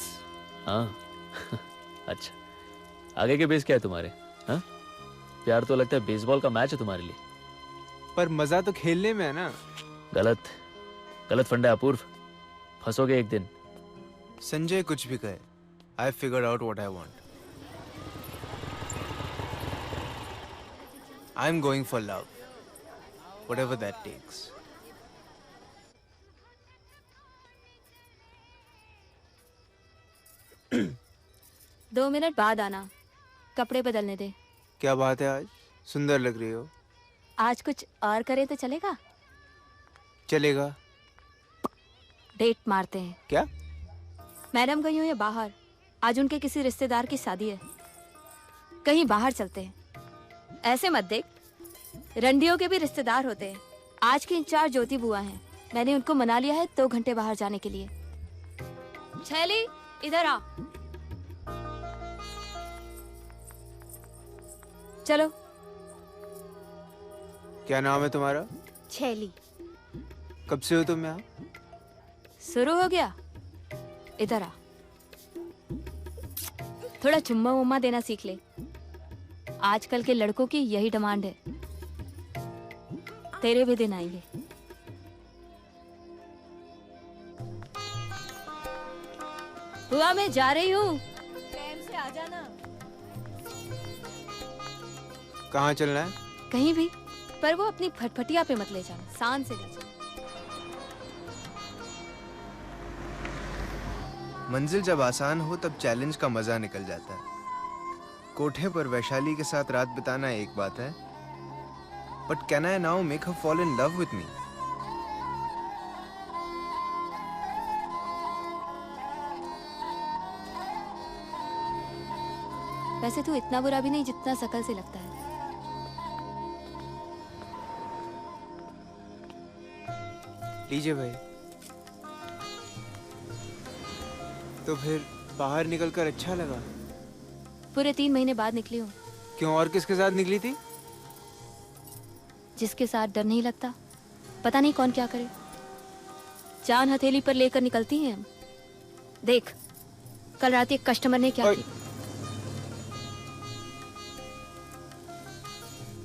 हाँ। अच्छा, आगे के बेस क्या है तुम्हारे? हाँ? प्यार तो लगता है बेसबॉल का मैच है तुम्हारे लिए। पर मजा तो खेलने में है ना। गलत फंडा अपूर्व, फंसोगे एक दिन। संजय कुछ भी कहे, I figured out what I want. I am going for love, whatever that takes. दो मिनट बाद आना, कपड़े बदलने दे। क्या बात है, आज सुंदर लग रही हो। आज कुछ और करें तो चलेगा? चलेगा। डेट मारते हैं। क्या? मैडम गई हुई है बाहर, आज उनके किसी रिश्तेदार की शादी है। कहीं बाहर चलते हैं। ऐसे मत देख, रंडियों के भी रिश्तेदार होते हैं। आज के इंचार्ज ज्योति बुआ हैं। मैंने उनको मना लिया है 2 घंटे बाहर जाने के लिए। छैली, इधर आ। चलो। क्या नाम है तुम्हारा? छैली। कब से हो तुम यहाँ? शुरू हो गया। इधर आ, थोड़ा चुम्मा उम्मा देना सीख ले। आजकल के लड़कों की यही डिमांड है। तेरे भी दिन आएंगे। बुआ मैं जा रही हूँ। प्रेम से आ जाना। कहाँ चलना है? कहीं भी, पर वो अपनी फटफटिया पे मत ले जाना, शान से ले जाना। मंजिल जब आसान हो तब चैलेंज का मजा निकल जाता है। कोठे पर वैशाली के साथ रात बिताना एक बात है, but can I now make her fall in love with me? वैसे तू इतना बुरा भी नहीं जितना शकल से लगता है। लीजिए भाई। तो फिर बाहर निकलकर अच्छा लगा? पूरे 3 महीने बाद निकली हूँ। क्यों, और किसके साथ निकली थी? जिसके साथ डर नहीं लगता, पता नहीं कौन क्या करे। जान हथेली पर लेकर निकलती हैं हम। देख, कल रात एक कस्टमर ने क्या किया।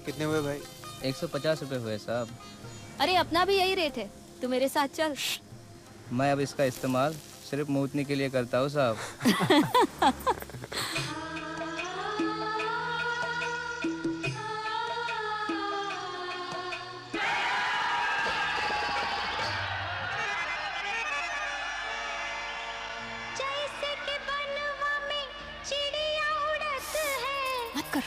कितने हुए भाई? 150 रुपए हुए साहब। अरे अपना भी यही रेट है, तू मेरे साथ चल। मैं अब इसका इस्तेमाल सिर्फ मूतने के लिए करता हूँ साहब। मत कर।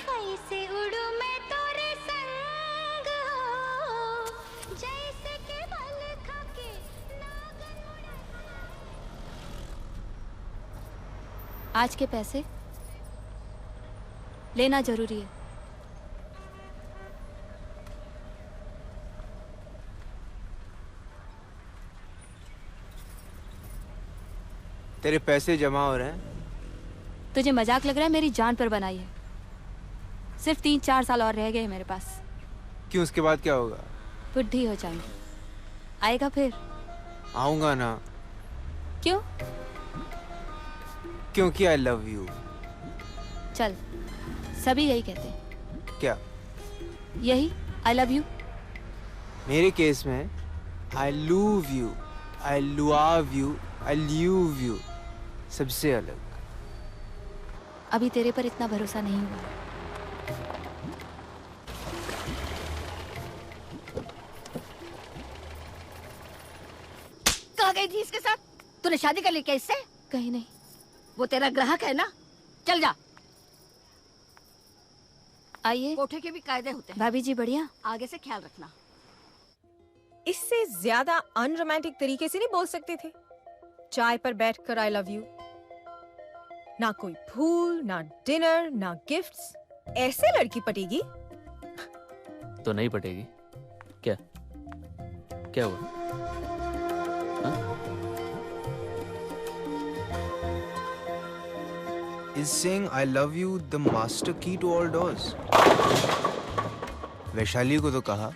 आज के पैसे लेना जरूरी है। तेरे पैसे जमा हो रहे हैं? तुझे मजाक लग रहा है? मेरी जान पर बनाई है। सिर्फ 3-4 साल और रह गए मेरे पास। क्यों, उसके बाद क्या होगा? बुढ़ी हो जाएंगे। आएगा फिर? आऊंगा ना। क्यों? क्योंकि आई लव यू। चल, सभी यही कहते हैं। क्या? यही, आई लव यू। मेरे केस में I love you, I love you, I love you सबसे अलग। अभी तेरे पर इतना भरोसा नहीं हुआ। कहाँ गई थी इसके साथ? तूने शादी कर ली क्या इससे? कहीं नहीं। वो तेरा ग्राहक है ना? चल जा। आइए। कोठे के भी कायदे होते हैं। भाभी जी बढ़िया। आगे से ख्याल रखना। इससे ज्यादा अनरोमांटिक तरीके से नहीं बोल सकते थे। चाय पर बैठकर आई लव यू। ना कोई फूल, ना डिनर, ना गिफ्ट्स। ऐसे लड़की पटेगी? तो नहीं पटेगी। क्या क्या हुआ? Is saying I love you the master key to all doors? Vaishali को तो कहा,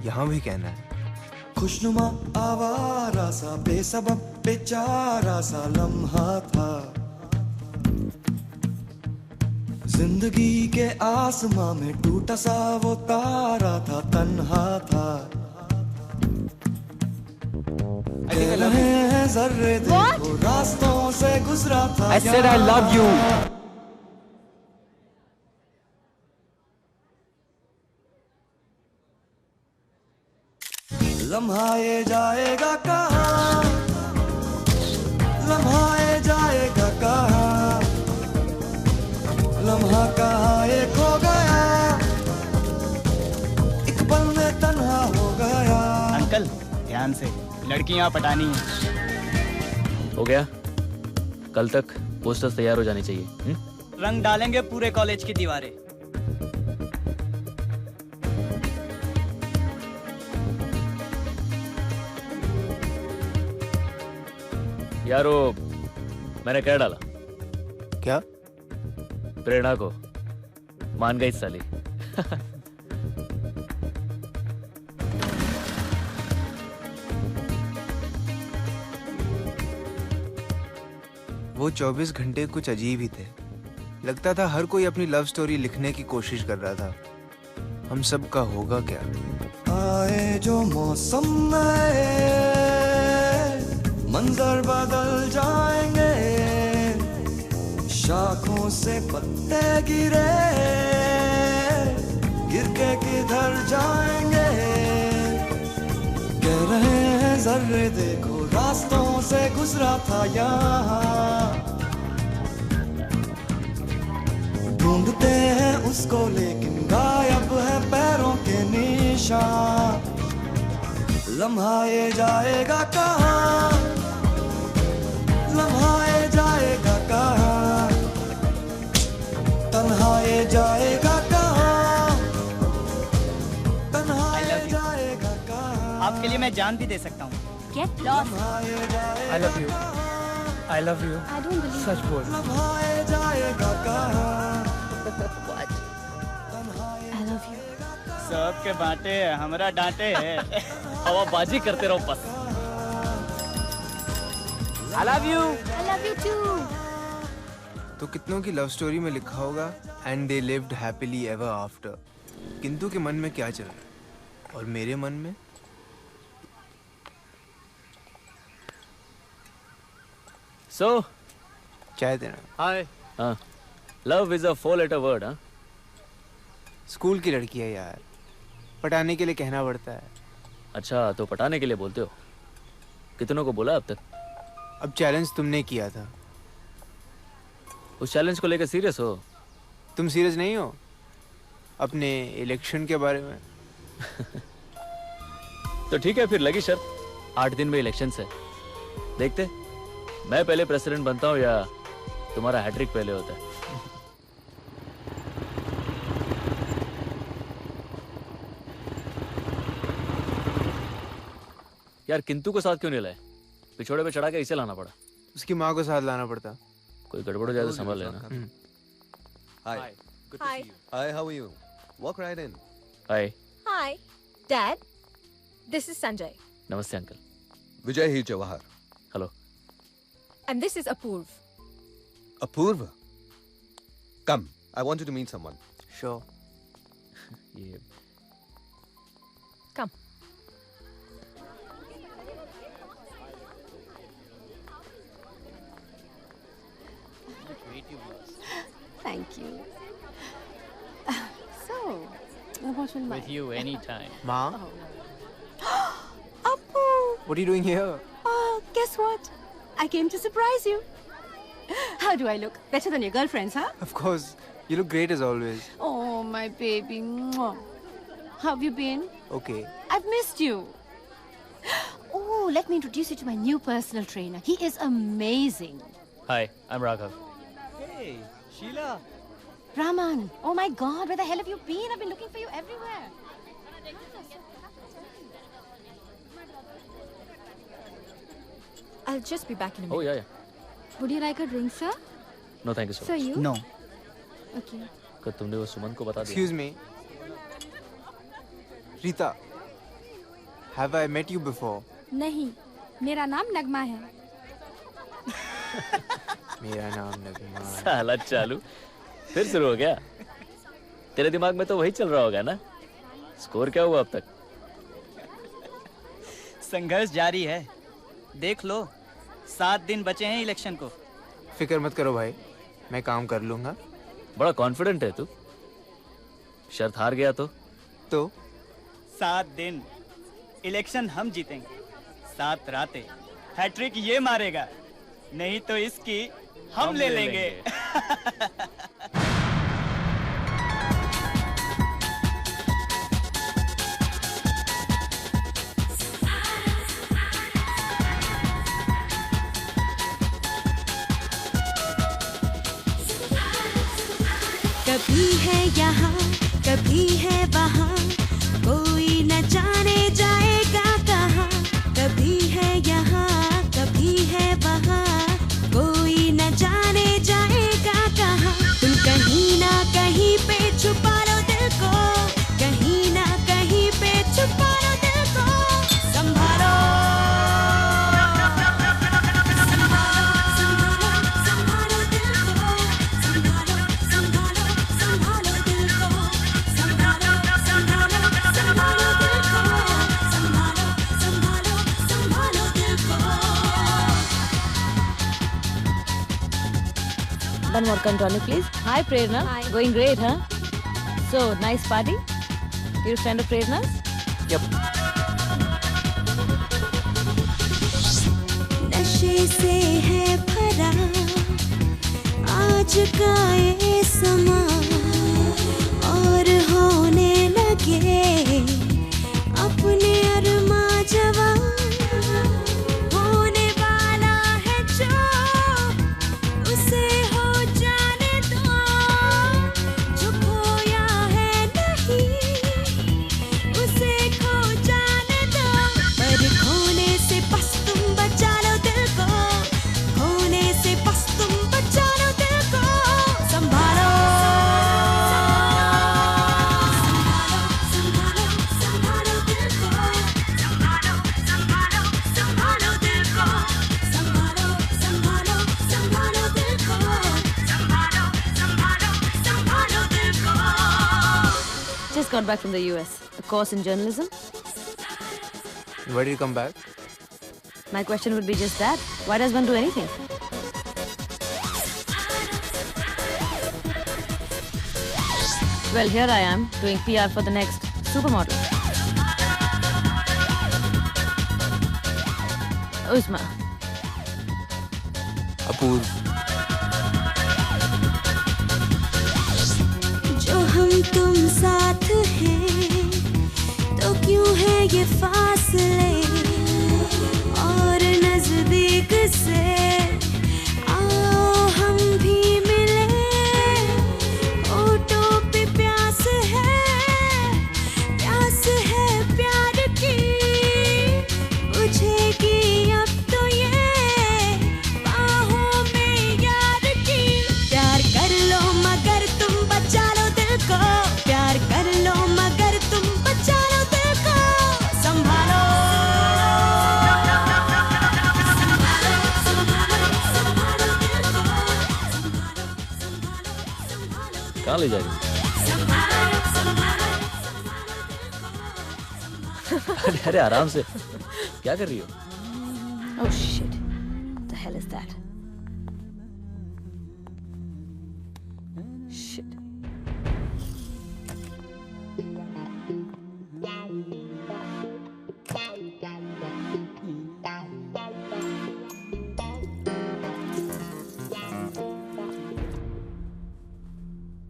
यहाँ भी कहना है। खुशनुमा आवारा सा बेसबब बेचारा सा लम्हा था, जिंदगी के आसमां में टूटा सा वो तारा था, तन्हा था। कह रहे हैं जर्रे देखो रास्तों से गुजरा था। I said I love you. लम्हा ये जाएगा कहाँ, लम्हा ये जाएगा कहाँ, लम्हा कहाँ ये खो गया, एक पल में तन्हा हो गया। अंकल ध्यान से, लड़की यहाँ पटानी है। हो गया? कल तक पोस्टर्स तैयार हो जाने चाहिए। रंग डालेंगे पूरे कॉलेज की दीवारें। यारो मैंने क्या डाला? क्या? प्रेरणा को मान गई साली। वो 24 घंटे कुछ अजीब ही थे। लगता था हर कोई अपनी लव स्टोरी लिखने की कोशिश कर रहा था। हम सब का होगा क्या? आए जो मौसम में मंजर बदल जाएंगे, शाखों से पत्ते गिरे गिर के किधर जाएंगे। कह रहे हैं जर्रे देखो रास्तों से गुजरा था यहाँ, ढूंढते हैं उसको लेकिन गायब है पैरों के निशान। लम्हा ये जाएगा कहाँ, लम्हा ये जाएगा कहाँ, तन्हा ये जाएगा कहाँ, तन्हा ये जाएगा कहाँ। आपके लिए मैं जान भी दे सकता हूँ। Get lost. I love you. I love you. I don't believe सच बोल। लम्हा ये जाएगा कहाँ। What? I love you. सबके बांटे हमरा डांटे है। हवाबाजी करते रहो बस। I love you. I love you too. तो कितनों की लव स्टोरी में लिखा होगा and they lived happily ever after. किंतु के मन में क्या चल रहा है और मेरे मन में? So, चाय देना। हाय। हाँ, love is a 4-letter word, हाँ? स्कूल की लड़की है यार, पटाने के लिए कहना पड़ता है। अच्छा, तो पटाने के लिए बोलते हो? कितनों को बोला अब तक? अब चैलेंज तुमने किया था। उस चैलेंज को लेकर सीरियस हो? तुम सीरियस नहीं हो अपने इलेक्शन के बारे में? तो ठीक है, फिर लगी शर्त। 8 दिन में इलेक्शन है, देखते मैं पहले प्रेसिडेंट बनता हूँ या तुम्हारा हैट्रिक पहले होता है। यार किंतु को साथ क्यों नहीं लाए? पिछोड़े पे चढ़ा के इसे लाना पड़ा। उसकी माँ को साथ लाना पड़ता। कोई गड़बड़ हो जाए तो संभाल लेना। Hi. Good to see you. Hi, how are you? Walk right in. Hi. Hi, Dad. This is Sanjay. नमस्ते uncle. Vijay here, Jawahar. Hello. And this is Apurv. Apurva. Come, I want you to meet someone. Sure. ये Come. Thank you. So, what will With you anytime. Ma? Appu! What are you doing here? Oh, guess what? I came to surprise you. How do I look? Better than your girlfriends, huh? Of course. You look great as always. Oh, my baby. Mwah. How have you been? Okay. I've missed you. Oh, let me introduce you to my new personal trainer. He is amazing. Hi, I'm Raghav. Hey, Sheila. Raman. Oh my God, where the hell have you been? I've been looking for you everywhere. I'll just be back in a minute. Oh yeah. Would you like a drink, sir? No, thank you so Sir, much. you? No. Okay. कब तुमने वो सुमन को बता दिया? Excuse me. Rita. Have I met you before? नहीं, मेरा नाम नगमा है। मेरा नाम नगमा है। साला चालू फिर शुरू हो गया। तेरे दिमाग में तो वही चल रहा होगा ना? स्कोर क्या हुआ अब तक? संघर्ष जारी है। देख लो, 7 दिन बचे हैं इलेक्शन को। फिक्र मत करो भाई, मैं काम कर लूंगा। बड़ा कॉन्फिडेंट है तू। शर्त हार गया तो? 7 दिन इलेक्शन हम जीतेंगे। 7 रातें हैट्रिक ये मारेगा, नहीं तो इसकी हम ले लेंगे। कभी है यहाँ कभी है वहाँ, कोई न जाने जाएगा कहाँ। कभी है यहाँ कभी है वहाँ, कोई न जाने जाएगा कहाँ। तुम कहीं ना कहीं पे छुपा लो दिल को, कहीं ना कहीं पे छुपा लो दिल को। संभालो One more tonic, please. Hi, Prerna. Hi. Going great, huh? So, nice party? You're a friend of Prerna's? Yep. नशे से है भरा आज का ये समा, और होने लगे अपने अरमा जवां। होने वाला है जो उसे हो जाने दो, जो खोया है नहीं उसे खो जाने दो। पर खोने से बस तुम बचा लो दिल को, खोने से बस तुम बचा लो दिल को। संभालो संभालो दिल को, संभालो संभालो संभालो दिल को, संभालो संभालो संभालो दिल को, संभालो संभालो संभालो दिल को। Just got back from the US. A course in journalism. Why did you come back? My question would be just that. Why does one do anything? Well, here I am doing PR for the next supermodel. Uzma. अपूर्व। जो हम तुम साथ हैं तो क्यों है ये फासले, और नजदीक से आओ हम भी मिले। होठों पे प्यास है प्यार की, बुझेगी अब तो ये बाहों में यार की। प्यार कर लो मगर तुम बचा लो दिल को, प्यार कर लो मगर तुम बचा लो दिल को। संभालो कहाँ ले जाएगी? अरे अरे आराम से, क्या कर रही हो? Oh shit. What the hell is that? Shit.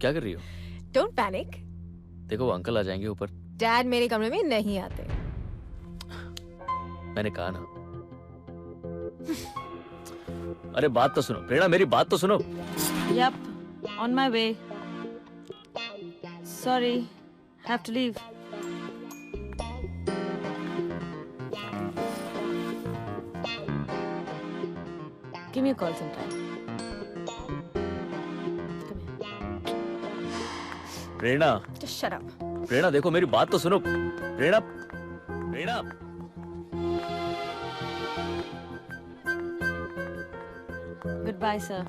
क्या कर रही हो? Don't panic. देखो वो अंकल आ जाएंगे ऊपर। डैड मेरे कमरे में नहीं आते। मैंने कहा ना। अरे बात तो सुनो प्रेरणा, मेरी बात तो सुनो। Yup. On my way. Sorry. Have to leave. Give me a call sometime. Prerna. Just shut up. प्रेरणा देखो मेरी बात तो सुनो। प्रेरणा प्रेरणा। Goodbye, sir.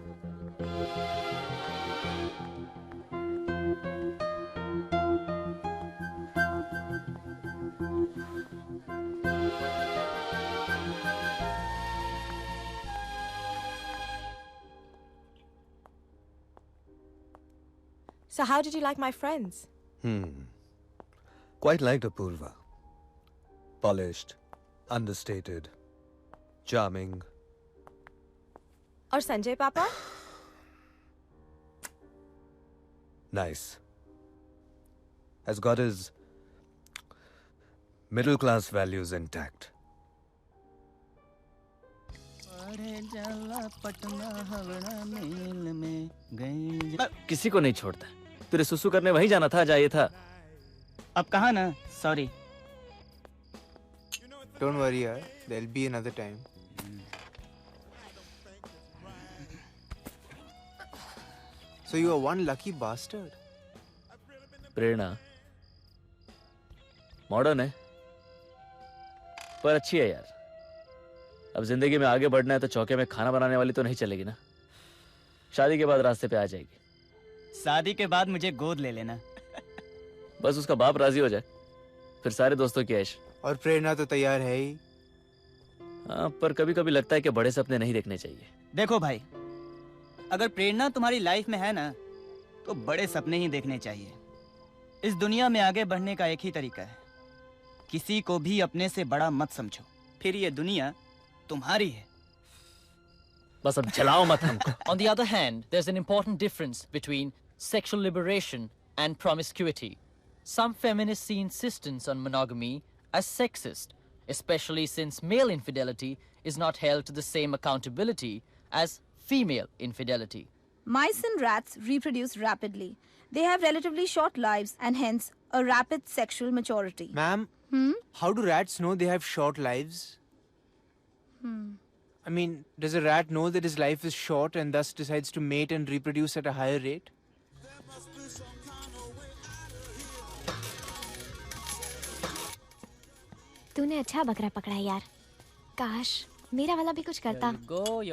So how did you like my friends? Quite liked Apurva. Polished, understated, charming. और संजय पापा? Nice. Has got his middle class values intact. किसी को नहीं छोड़ता। तेरे सुसु करने वहीं जाना था, जाइए था। अब कहा ना, sorry. Don't worry, yaar. There'll be another time. So you are one lucky bastard. Prerna modern है पर अच्छी है यार। अब जिंदगी में आगे बढ़ना है तो चौके में खाना बनाने वाली तो नहीं चलेगी ना। शादी के बाद रास्ते पे आ जाएगी। शादी के बाद मुझे गोद ले लेना। बस उसका बाप राजी हो जाए, फिर सारे दोस्तों की ऐश। और प्रेरणा तो तैयार है ही। हाँ, पर कभी कभी लगता है कि बड़े सपने नहीं देखने चाहिए। देखो भाई, अगर प्रेरणा तुम्हारी लाइफ में है ना, तो बड़े सपने ही देखने चाहिए। इस दुनिया में आगे बढ़ने का एक ही तरीका है, किसी को भी अपने से बड़ा मत समझो, फिर ये दुनिया तुम्हारी है। बस अब चलाओ मत हमको। On the other hand, there's an important difference between sexual liberation and promiscuity. Some feminists see insistence on monogamy as sexist, especially since male infidelity is not held to the same accountability as female infidelity. Mice and rats reproduce rapidly. They have relatively short lives and hence a rapid sexual maturity. Ma'am, how do rats know they have short lives? I mean, does a rat know that his life is short and thus decides to mate and reproduce at a higher rate? तूने अच्छा बकरा पकड़ा यार। काश मेरा वाला भी कुछ करता।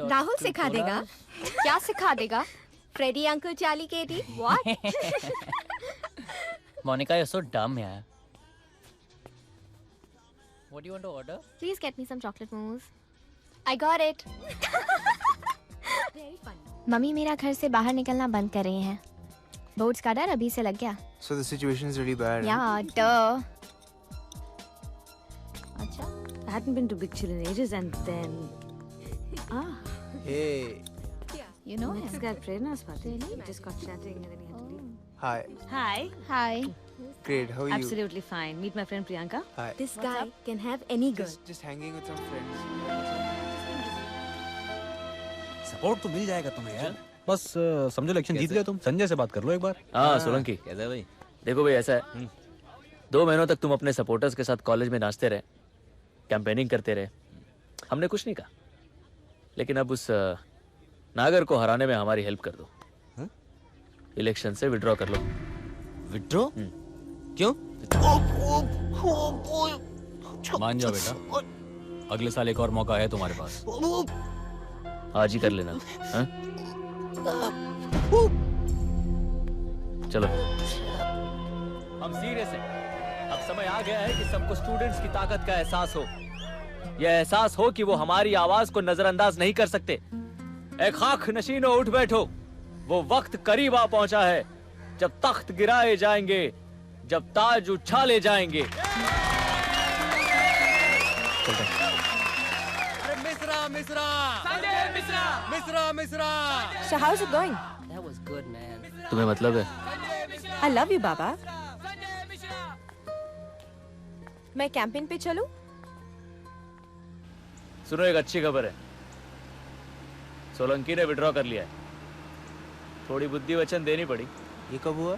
राहुल सिखा देगा। क्या सिखा देगा? Freddie uncle Charlie Katie. What? Monica, you're so dumb, yeah. What do you want to order? Please get me some chocolate mousse. I got it. Mummy मेरा घर से बाहर निकलना बंद कर रही हैं। बोर्ड्स का डर अभी से लग गया। So the situation is really bad. Yeah, duh. Acha, I hadn't been to Big Chill in ages, and then Hey. You know this guy Prerna's party. We just got chatting and then he had to leave. Hi. Hi. Hi. Great. How are you? Absolutely fine. Meet my friend Priyanka. Hi. This guy can have any girl. Just hanging with some friends. Support तो मिल जाएगा तुम्हें यार। बस समझो election जीत गए तुम। संजय से बात कर लो एक बार। हाँ सोलंकी। कैसा भाई? देखो भाई ऐसा है, 2 महीनों तक तुम अपने सपोर्टर्स के साथ कॉलेज में नाचते रहे, कैंपेनिंग करते रहे, हमने कुछ नहीं कहा। लेकिन अब उस नागर को हराने में हमारी हेल्प कर दो। इलेक्शन से विड्रॉ कर लो। विड्रॉ? क्यों? मान जाओ बेटा, अगले साल एक और मौका है तुम्हारे पास। आज ही कर लेना। हाँ? चलो हम सीरियस हैं। अब समय आ गया है कि सबको स्टूडेंट्स की ताकत का एहसास हो। यह एहसास हो कि वो हमारी आवाज को नजरअंदाज नहीं कर सकते। ए खाक नशीनो उठ बैठो, वो वक्त करीब आ पहुंचा है जब तख्त गिराए जाएंगे, जब ताज उछाले जाएंगे। Mishra. So how's it going? That was good, man. तुम्हें मतलब है? I love you, बाबा। मैं कैंपिंग पे चलूं? सुनो एक अच्छी खबर है, सोलंकी ने विड्रॉ कर लिया है। थोड़ी बुद्धि वचन देनी पड़ी। ये कब हुआ?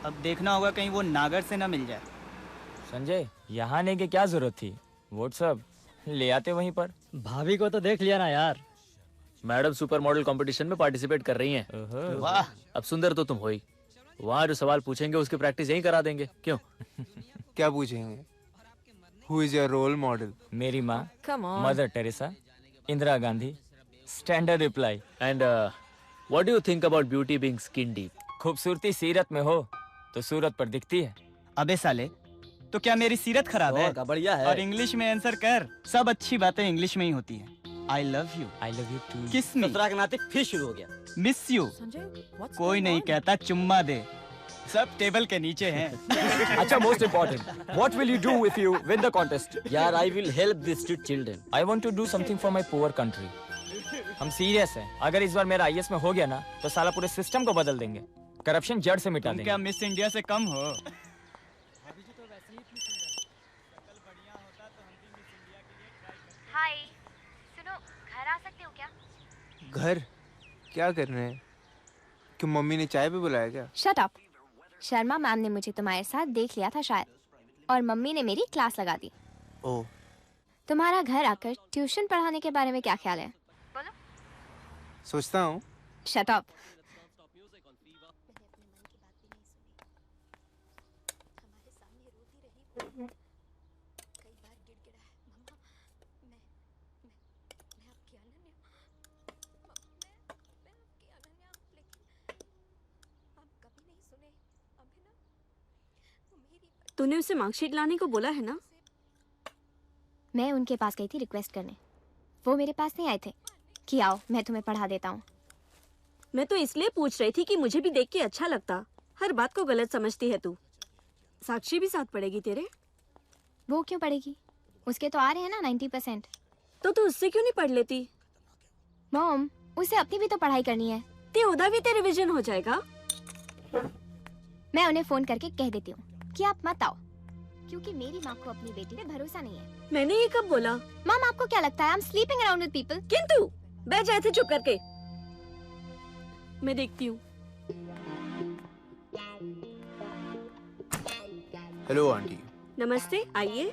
अब देखना होगा कहीं वो नागर से ना मिल जाए। संजय, यहाँ आने की क्या जरूरत थी? वोट सब ले आते वहीं पर। भाभी को तो देख लिया ना यार। मैडम सुपर मॉडल कंपटीशन में पार्टिसिपेट कर रही हैं। वाह। अब सुंदर तो तुम हो ही। वहाँ जो सवाल पूछेंगे उसकी प्रैक्टिस यहीं करा देंगे। क्यों? क्या पूछेंगे? Who is your role model? मेरी माँ, Come on. Mother Teresa, Indira Gandhi. Standard reply. And what do you think about beauty being skin deep? खूबसूरती सीरत में हो तो सूरत पर दिखती है। अबे साले, तो क्या मेरी सीरत खराब है? बढ़िया है। और इंग्लिश में आंसर कर। सब अच्छी बातें इंग्लिश में ही होती हैं। I love you. I love you too. किस में? सत्रह के नाते फिर शुरू हो गया। Miss you. कोई नहीं कहता चुम्मा दे, सब टेबल के नीचे हैं। अच्छा, most important, what will you do if you win the contest? यार, I will help the street children. I want to do something for my poor country. हम सीरियस हैं। अगर इस बार मेरा आईएएस में हो गया ना, तो साला पूरे सिस्टम को बदल देंगे, करप्शन जड़ से मिटा तुम देंगे। क्या मिस इंडिया से कम हो? हाय, सुनो, घर आ सकते हो क्या? घर? क्या करना है? कि मम्मी ने चाय पे बुलाया क्या? Shut up. शर्मा मैम ने मुझे तुम्हारे साथ देख लिया था शायद, और मम्मी ने मेरी क्लास लगा दी। ओह, तुम्हारा घर आकर ट्यूशन पढ़ाने के बारे में क्या ख्याल है? सोचता हूँ। Shut up. तूने उसे मार्कशीट लाने को बोला है ना? मैं उनके पास गई थी रिक्वेस्ट करने, वो मेरे पास नहीं आए थे कि आओ मैं तुम्हें पढ़ा देता हूँ। मैं तो इसलिए पूछ रही थी कि मुझे भी देख के अच्छा लगता। हर बात को गलत समझती है तू। साक्षी भी साथ पढ़ेगी तेरे? वो क्यों पढ़ेगी? उसके तो आ रहे हैं ना 90%। तो तू उससे क्यों नहीं पढ़ लेती? मॉम, उसे अपनी भी तो पढ़ाई करनी है। ते उदा भी तेरे विजन हो जाएगा। मैं उन्हें फोन करके कह देती हूँ कि आप मत आओ, क्योंकि मेरी माँ को अपनी बेटी पे भरोसा नहीं है। मैंने ये कब बोला? मॉम, आपको क्या लगता है I am sleeping around with people? किंतु बैठ जाए थे चुप करके। मैं देखती हूँ। Hello aunty. नमस्ते, आइए।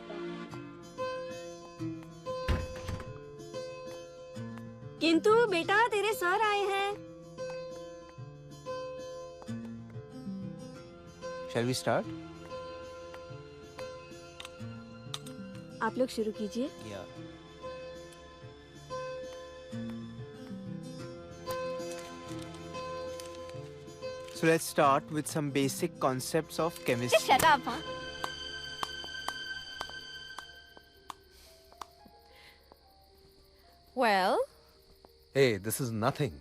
किंतु बेटा तेरे सर आए हैं। Shall we start? आप लोग शुरू कीजिए। Yeah. So let's start with some basic concepts of chemistry. Just shut up, huh? Well, Hey, this is nothing.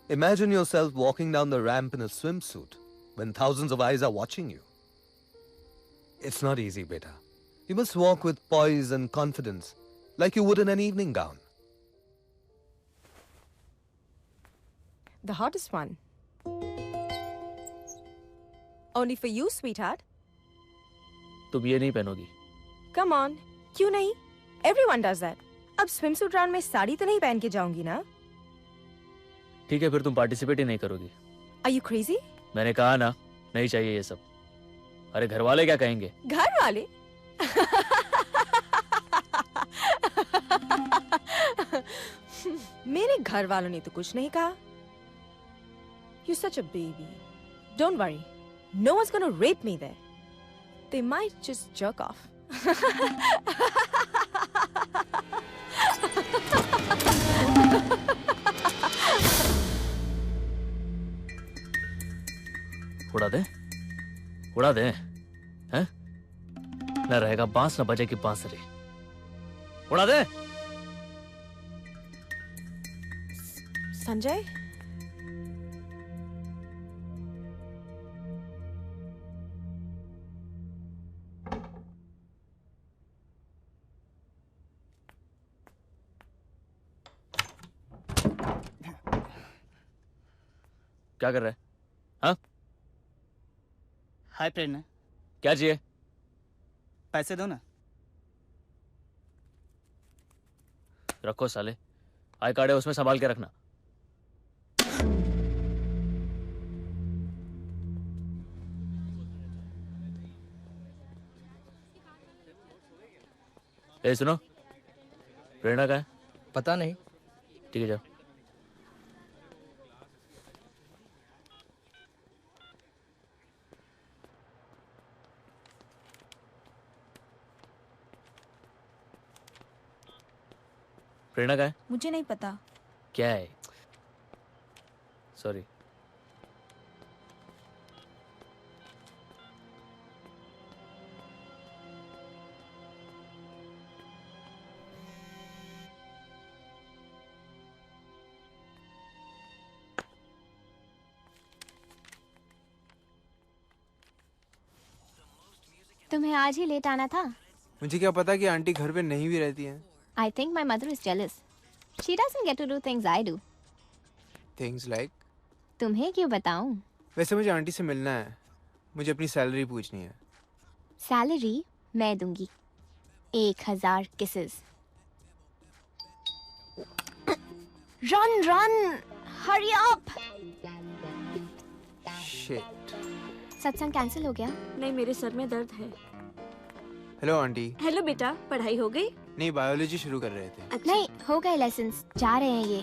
Imagine yourself walking down the ramp in a swimsuit when thousands of eyes are watching you. It's not easy, beta. You must walk with poise and confidence, like you would in an evening gown. the hottest one. Only for you, sweetheart. तुम ये नहीं पहनोगी? Come on, क्यों नहीं? Everyone does that. अब swimsuit round में साड़ी तो नहीं पहन के जाऊंगी ना? ठीक है, फिर तुम पार्टिसिपेट ही नहीं करोगी। Are you crazy? मैंने कहा ना, नहीं चाहिए ये सब। अरे घर वाले क्या कहेंगे? घर वाले? मेरे घर वालों ने तो कुछ नहीं कहा। You're such a baby. Don't worry. No one's gonna rape me there. They might just jerk off. उड़ा दे, उड़ा दे, हैं? न रहेगा बांस न बजेगी बांसुरी। उड़ा दे। संजय? क्या कर रहा है? हाँ? हाय प्रेरणा। क्या चाहिए? पैसे दो ना। रखो साले, आई कार्ड है उसमें संभाल के रखना। ए सुनो, प्रेरणा कहाँ है? पता नहीं। ठीक है जाओ। प्रेरणा कहाँ है? मुझे नहीं पता। क्या है? सॉरी। तुम्हें आज ही लेट आना था। मुझे क्या पता कि आंटी घर पे नहीं भी रहती हैं। I think my mother is jealous. She doesn't get to do things I do. Things like? तुम्हें क्यों बताऊं? वैसे मुझे आंटी से मिलना है। मुझे अपनी सैलरी पूछनी है। सैलरी मैं दूंगी। 1000 kisses. Run! Hurry up! Shit. सत्संग कैंसिल हो गया? नहीं, मेरे सर में दर्द है। Hello aunty. हेलो बेटा, पढ़ाई हो गई? नहीं, बायोलॉजी शुरू कर रहे थे। अच्छा। नहीं, हो गए लेसन्स, जा रहे हैं ये।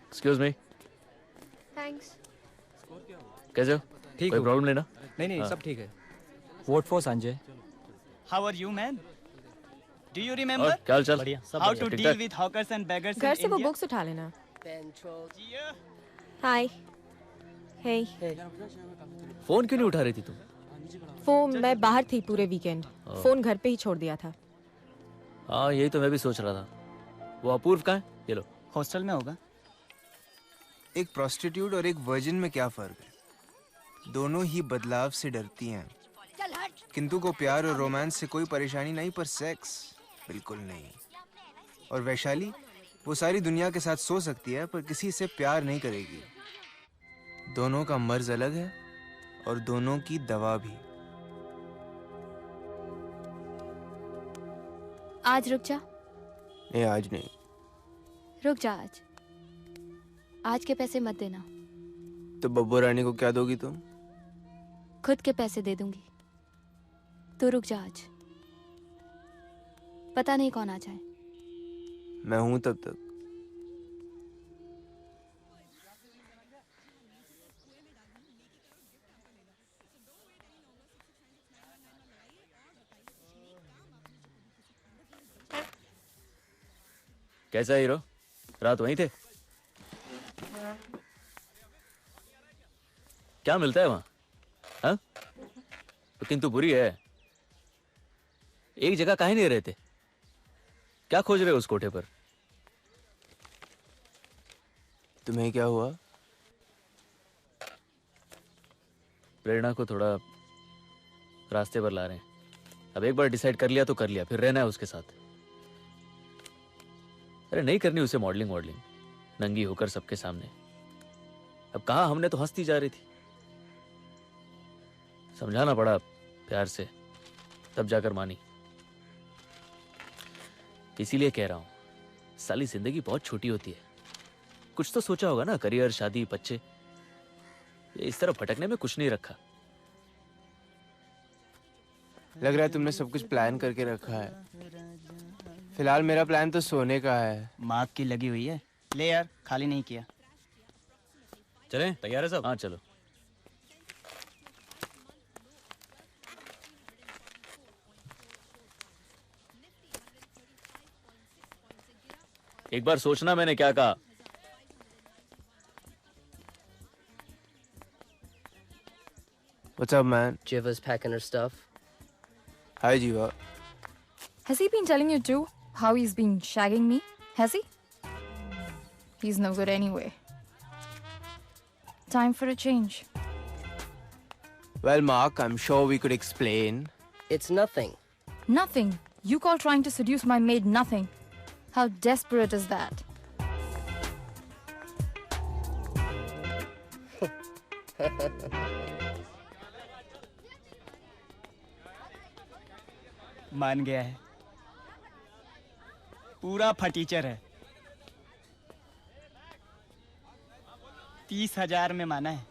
Excuse me. थैंक्स। कैसे हो? ठीक कोई हो। प्रॉब्लम नहीं ना? नहीं हाँ। सब ठीक है। Vote for Sanjay. How are you man? Do you remember और क्या हाल चाल? How to deal with hawkers and beggars घर से वो बुक्स उठा लेना। हाय। हे। फोन क्यों नहीं उठा रही थी तुम? फोन मैं बाहर थी पूरे वीकेंड। ओह। फोन घर पे ही छोड़ दिया था। हाँ, यही तो मैं भी सोच रहा था। वो अपूर्व कहाँ है? ये लो। हॉस्टल में होगा। एक प्रोस्टिट्यूट और एक वर्जिन में क्या फर्क है? दोनों ही बदलाव से डरती हैं। किंतु को प्यार और रोमांस से कोई परेशानी नहीं, पर सेक्स बिल्कुल नहीं। और वैशाली, वो सारी दुनिया के साथ सो सकती है पर किसी से प्यार नहीं करेगी। दोनों का मर्ज अलग है और दोनों की दवा भी। आज रुक जा। नहीं, आज नहीं। रुक जा आज। आज के पैसे मत देना। तो बब्बू रानी को क्या दोगी तुम? खुद के पैसे दे दूंगी। तू रुक जा आज। पता नहीं कौन आ जाए। मैं हूं तब तक। कैसा हीरो? रात वहीं थे? क्या मिलता है वहां? हाँ? तो किंतु बुरी है। एक जगह काहे नहीं रहते? क्या खोज रहे हो उस कोठे पर? तुम्हें क्या हुआ? प्रेरणा को थोड़ा रास्ते पर ला रहे हैं। अब एक बार डिसाइड कर लिया तो कर लिया, फिर रहना है उसके साथ। अरे नहीं करनी उसे मॉडलिंग नंगी होकर सबके सामने। अब कहा, हमने तो हंसती जा रही थी। समझाना पड़ा प्यार से, तब जाकर मानी। इसीलिए कह रहा हूं, साली जिंदगी बहुत छोटी होती है। कुछ तो सोचा होगा ना, करियर, शादी, बच्चे। ये इस तरह भटकने में कुछ नहीं रखा। लग रहा है तुमने सब कुछ प्लान करके रखा है। फिलहाल मेरा प्लान तो सोने का है। मार्क की लगी हुई है। ले यार, खाली नहीं किया। चलें? तैयार है सब? हाँ चलो। एक बार सोचना मैंने क्या कहा। What's up, man? Jiva's packing her stuff. Hi, Jiva. Has he been telling you too how he's been shagging me? Has he? He's no good anyway. Time for a change. Well, Mark, I'm sure we could explain. It's nothing. Nothing. You call trying to seduce my maid nothing. How desperate is that? मान गया है। पूरा फटीचर है। 30,000 में माना है।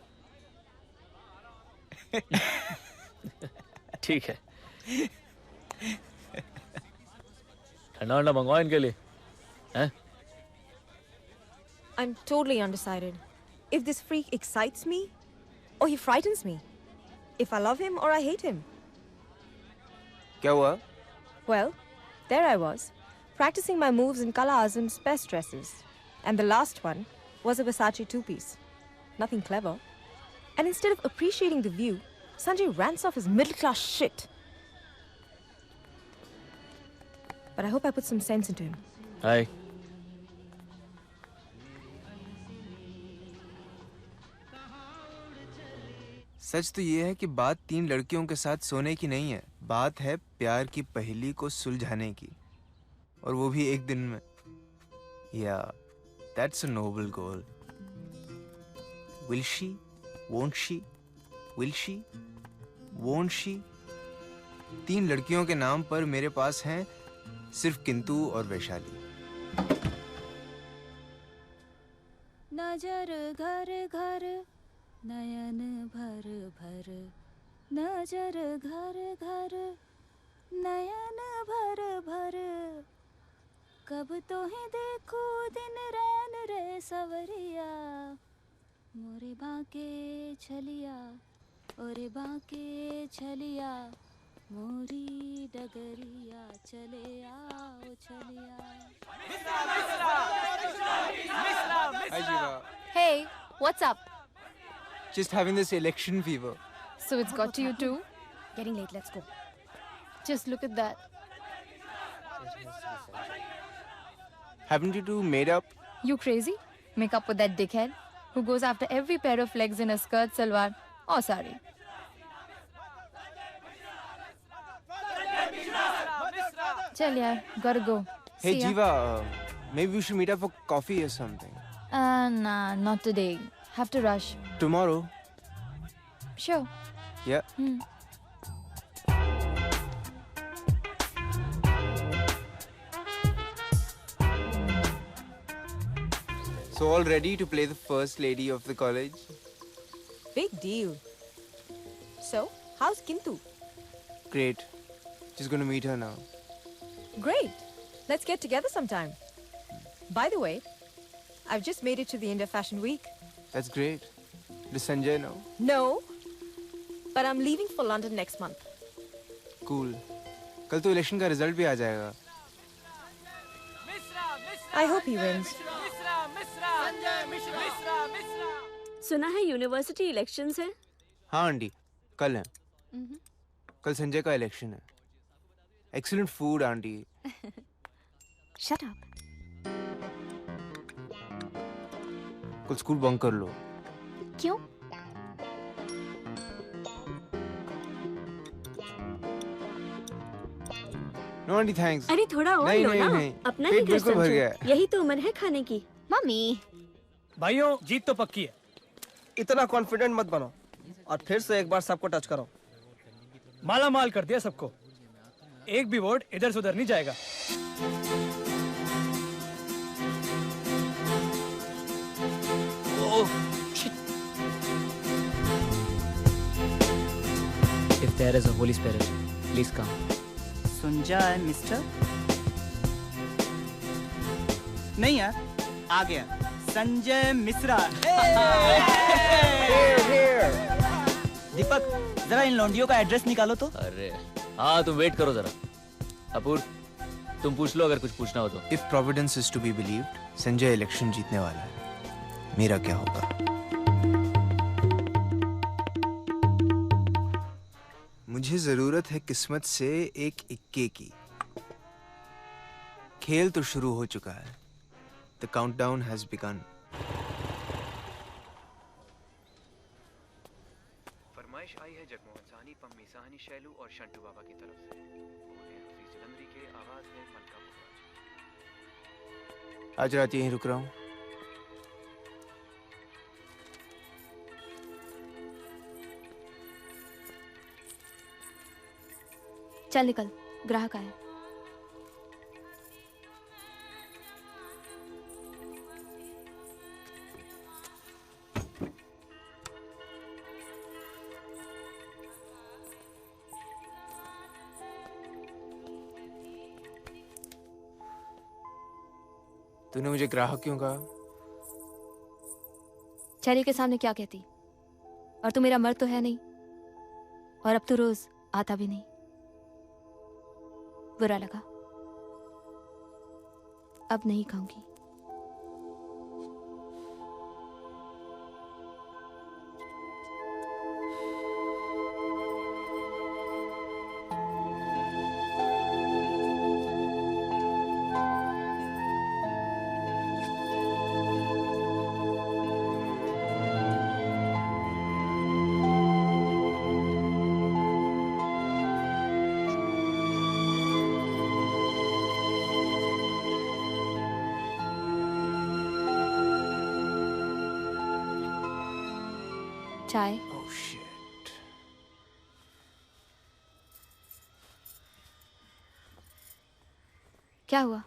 ठीक है। ठंडा वंडा मंगवाओ इनके लिए। हैं? I'm totally undecided. If this freak excites me, or he frightens me. If I love him or I hate him. क्या हुआ? Well, there I was, practicing my moves in Kala Azam's best dresses. And the last one was a Versace two-piece. Nothing clever. And instead of appreciating the view, Sanjay rants off his middle-class shit. But I hope I put some sense into him. Hi. सच तो ये है कि बात 3 लड़कियों के साथ सोने की नहीं है। बात है प्यार की पहेली को सुलझाने की, और वो भी एक दिन में। या that's a Nobel goal. Will she, won't she, will she, won't she. 3 लड़कियों के नाम पर मेरे पास हैं सिर्फ किंतु और वैशाली। नजर घर घर नयन भर भर नजर घर घर नयन भर भर कब तो ही देखूं दिन रैन रे सवरिया मोरे बाके छलिया ओरे बाके छलिया मोरी डगरिया चले आओ छलिया. Hi, Jiva. Hey, what's up? Just having this election fever. So it's got to you too? Getting late, let's go. Just look at that. Haven't you two made up? You crazy? Make up with that dickhead who goes after every pair of legs in a skirt, salwar or sari. Chal yaar, gotta go. Hey, See ya. Jiva, maybe we should meet up for coffee or something. Nah, not today. Have to rush. Tomorrow? Sure. Yeah. So all ready to play the first lady of the college? Big deal. So, how's Kintu? Great. Just gonna meet her now. Great. Let's get together sometime. By the way, I've just made it to the India Fashion Week. That's great. Does Sanjay know? No, but I'm leaving for London next month. Cool. कल तो election का result भी आ जाएगा. I hope he wins. सुना है university elections है. हाँ aunty, कल है. कल संजय का इलेक्शन है. Excellent food, aunty. Shut up. कल स्कूल बंक कर लो. क्यों? No aunty, thanks. अरे थोड़ा और नहीं, लो नहीं, ना. नहीं. अपना पेट ही घर बिल्कुल भर समझो. गया है. यही तो उम्र है खाने की. मम्मी. भाइयों, जीत तो पक्की है. इतना कॉन्फिडेंट मत बनो और फिर से एक बार सबको टच करो. माला माल कर दिया सबको. एक भी वोट इधर से उधर नहीं जाएगा. If there is a Holy Spirit, please come. Sunjay, mister? नहीं यार, आ गया. संजय मिश्रा. दीपक, जरा इन लौंडियों का एड्रेस निकालो तो. अरे हाँ, तुम वेट करो जरा. अपूर, तुम पूछ लो अगर कुछ पूछना हो तो. If Providence is to be believed, Sanjay election जीतने वाला है. मेरा क्या होगा? मुझे जरूरत है किस्मत से एक इक्के की. खेल तो शुरू हो चुका है. The countdown has begun. फरमाइश आई है जगमोहन साहनी, पम्मी साहनी, शैलू और शंटू बाबा की तरफ से. बोले हफीज जलंधरी के आवाज है मलका मुराद. आज रात यहीं रुक रहा हूँ. चल निकल, ग्राहक आया. तूने मुझे ग्राहक क्यों कहा? चेरी के सामने क्या कहती? और तू मेरा मर्द तो है नहीं, और अब तो रोज आता भी नहीं. बुरा लगा. अब नहीं खाऊंगी. चाय. Oh shit. क्या हुआ?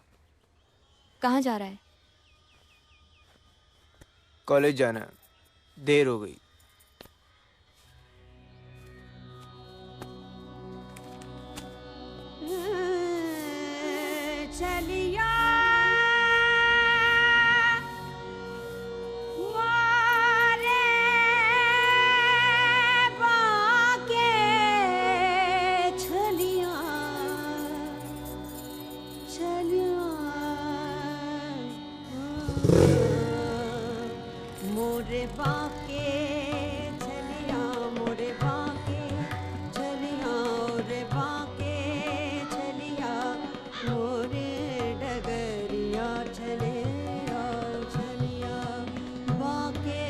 कहाँ जा रहा है? कॉलेज जाना है, देर हो गई। चलिया मोरे बाके चलिया मोरे बाके चलिया रे बाके चलिया मोरे डगरिया चलिया चलिया बाके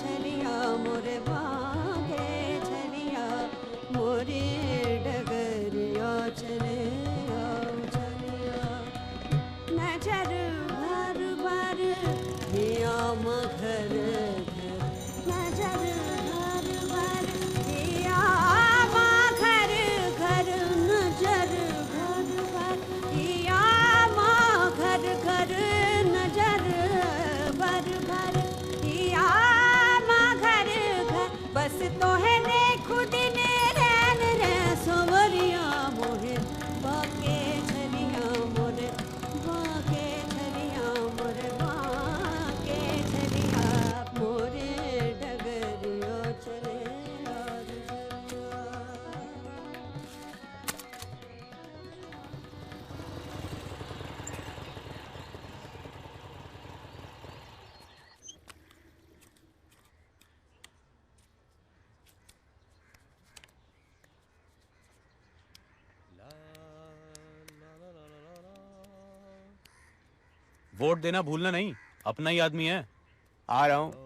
चलिया मोरे बाके चलिया मोरे डगरिया चलिया चलिया नजर भर भर हिया मगर नजर भर भर हिया मगर घर नजर भर भर हिया मगर घर नजर भर भर हिया मगर घर बस तो है ने खुद ने रैन रे सोवरिया मोहे बाके चलिया मोरे बाके चलिया मोरे बाके चलिया मोरे डगरिया चलिया वोट देना भूलना नहीं, अपना ही आदमी है। आ रहा हूँ।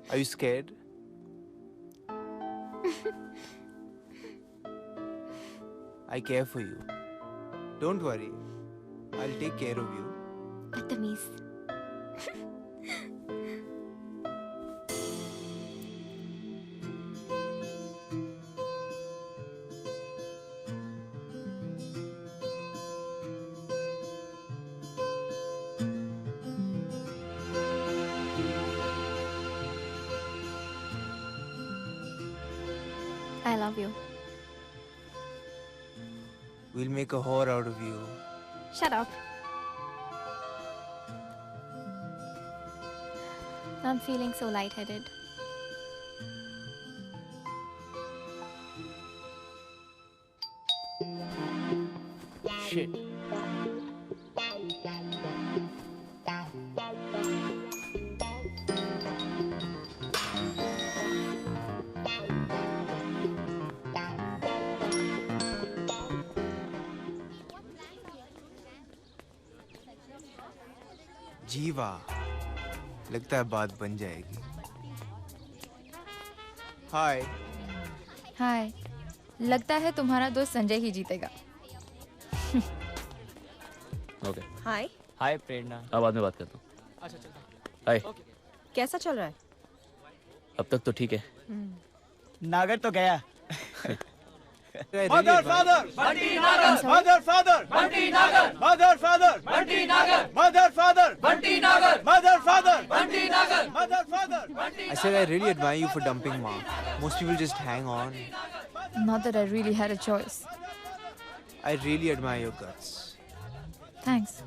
Are you scared? I care for you. Don't worry. I'll take care of you. बदतमीज। I love you. We'll make a whore out of you. Shut up. I'm feeling so lightheaded. Shit. जीवा, लगता है बात बन जाएगी। हाय। हाय, लगता है तुम्हारा दोस्त संजय ही जीतेगा। ओके। हाय। हाय प्रेरणा। अब बाद में बात करता हूँ। अच्छा चल। हाय। कैसा चल रहा है? अब तक तो ठीक है। नागर तो गया। Mother, father, Bunty Nagar. Mother, father, Bunty Nagar. Mother, father, Bunty Nagar. Mother, father, Bunty Nagar. Mother, father, Bunty Nagar. Mother, father. I said I really admire you for dumping Ma. Most people just hang on. Not that I really had a choice. I really admire your guts. Thanks.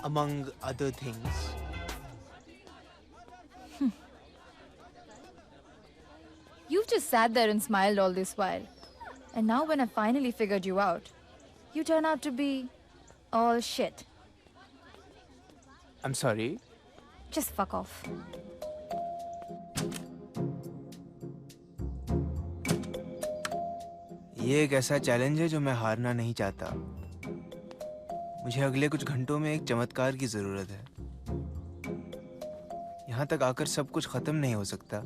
Among other things. You've just sat there and smiled all this while. And now when I finally figured you out, you turn out to be all shit. I'm sorry. Just fuck off. ये एक ऐसा challenge है जो मैं हारना नहीं चाहता। मुझे अगले कुछ घंटों में एक चमत्कार की जरूरत है। यहाँ तक आकर सब कुछ खत्म नहीं हो सकता।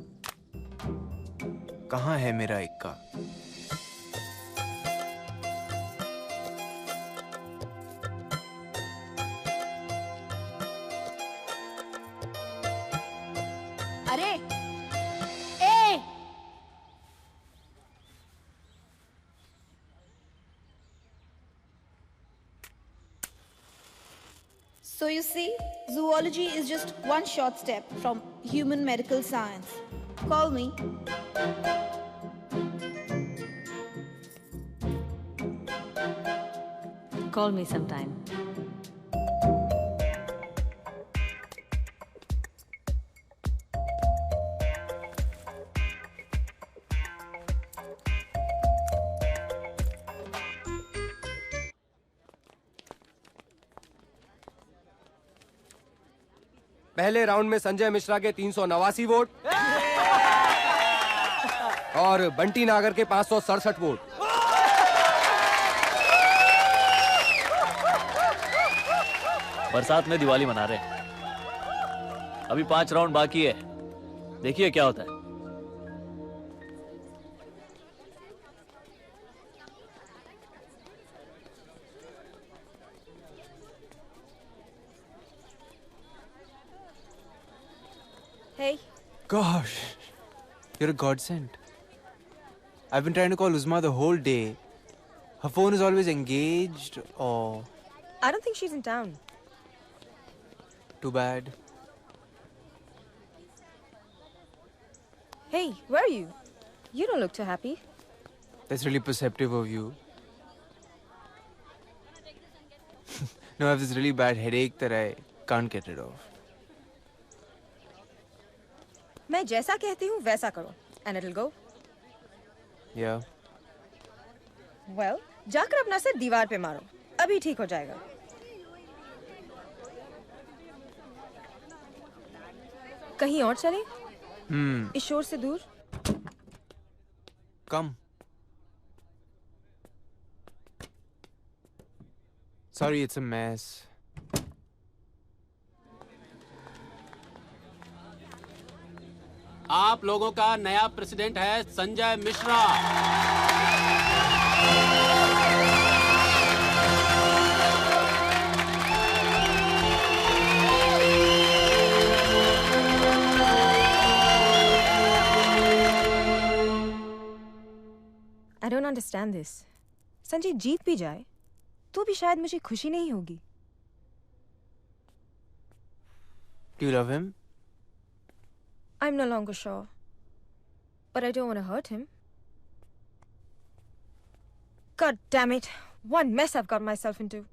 कहाँ है मेरा इक्का? अरे ए So you see, zoology is just one short step from human medical science. Call me. Call me sometime. पहले राउंड में संजय मिश्रा के 389 वोट और बंटी नागर के 567 वोट। बरसात में दिवाली मना रहे हैं। अभी 5 राउंड बाकी है, देखिए क्या होता है। Hey. Gosh, you're a godsend. I've been trying to call Uzma the whole day. Her phone is always engaged or... I don't think she's in town. Too bad. Hey, where are you? You don't look too happy. That's really perceptive of you. No, I have this really bad headache that I can't get rid of. मैं जैसा कहती हूँ वैसा करो and it'll go. Yeah. Well, जाकर अपना सिर दीवार पे मारो, अभी ठीक हो जाएगा. कहीं और चले? इस शोर से दूर? Come. Sorry, it's a mess. आप लोगों का नया प्रेसिडेंट है Sanjay Mishra. I don't understand this. Sanjay जीत भी जाए, तो भी शायद मुझे खुशी नहीं होगी. Do you love him? I'm no longer sure, but I don't want to hurt him. God damn it! One mess I've got myself into.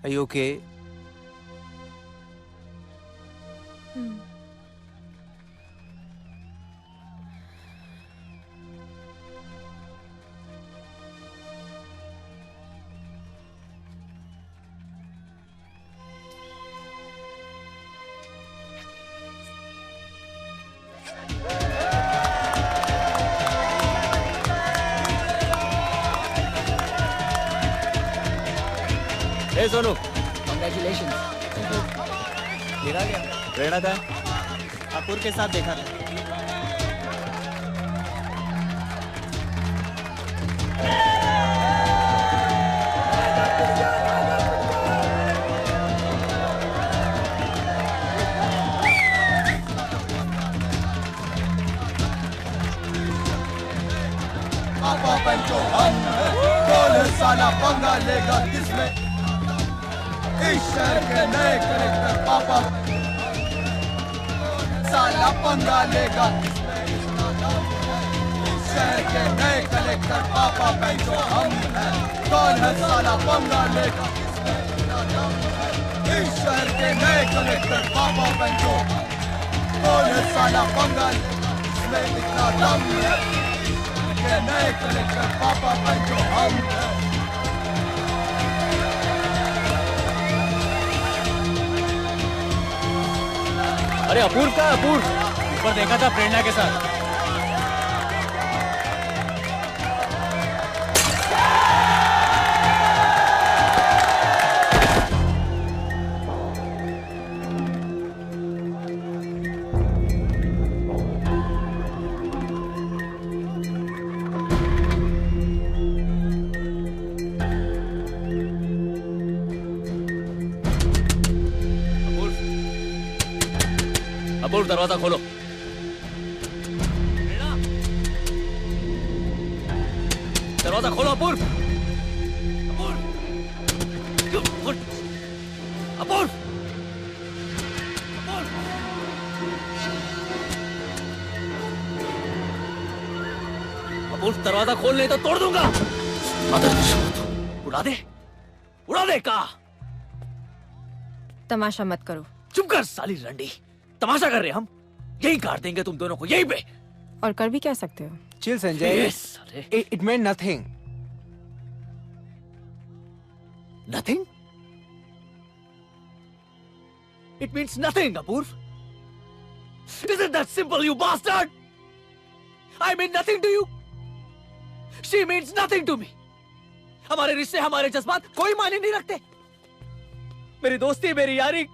Are you okay? Hey Sonu, Congratulations. गिरा गया। प्रेरणा था? अपूर के साथ देखा था। पापा पंचो हम है, कौन साला पंगा लेगा किसमें? इस शहर के नए कलेक्टर पापा साला पंगा लेगा किसमें? इस शहर के नए कलेक्टर पापा पंचो हम है, कौन है साला पंगा लेगा किसमें? इस शहर के नए कलेक्टर पापा पंचो कौन है साला पंगल, इसमें इतना दम है, ये नए कलेक्टर पापा पंचो हम है। अरे अपूर्व का अपूर्व ऊपर देखा था प्रेरणा के साथ। अपूर्व दरवाजा खोलो। दरवाजा खोलो अपूर्व। अपूर्व अपूर्व दरवाजा खोल नहीं तो तोड़ दूंगा। उड़ा दे, उड़ा दे का। तमाशा मत करो। चुप कर साली रंडी, तमाशा कर रहे हम। यही काट देंगे तुम दोनों को यहीं पे। और कर भी क्या सकते हो? Chill Sanjay, it meant nothing. Nothing? It means nothing, Apurv. Isn't that simple, you bastard? I mean nothing to you. She means nothing to me. हमारे रिश्ते, हमारे जज्बात कोई मायने नहीं रखते। मेरी दोस्ती, मेरी यारी,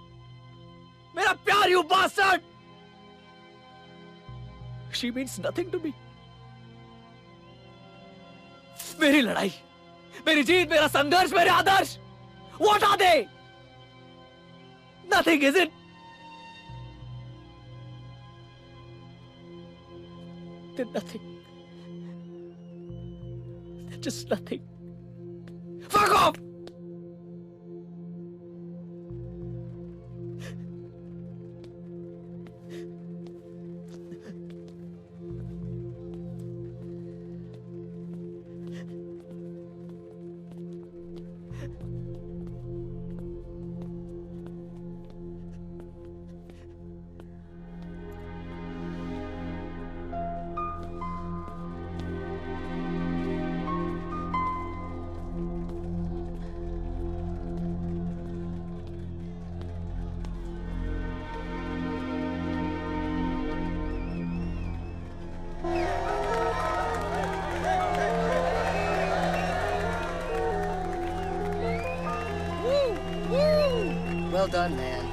मेरा प्यार, you bastard. She means nothing to me. मेरी लड़ाई, मेरी जीत, मेरा संघर्ष, मेरे आदर्श, what are they? Nothing, is it? They're nothing. They're just nothing. Fuck off! Well done, man.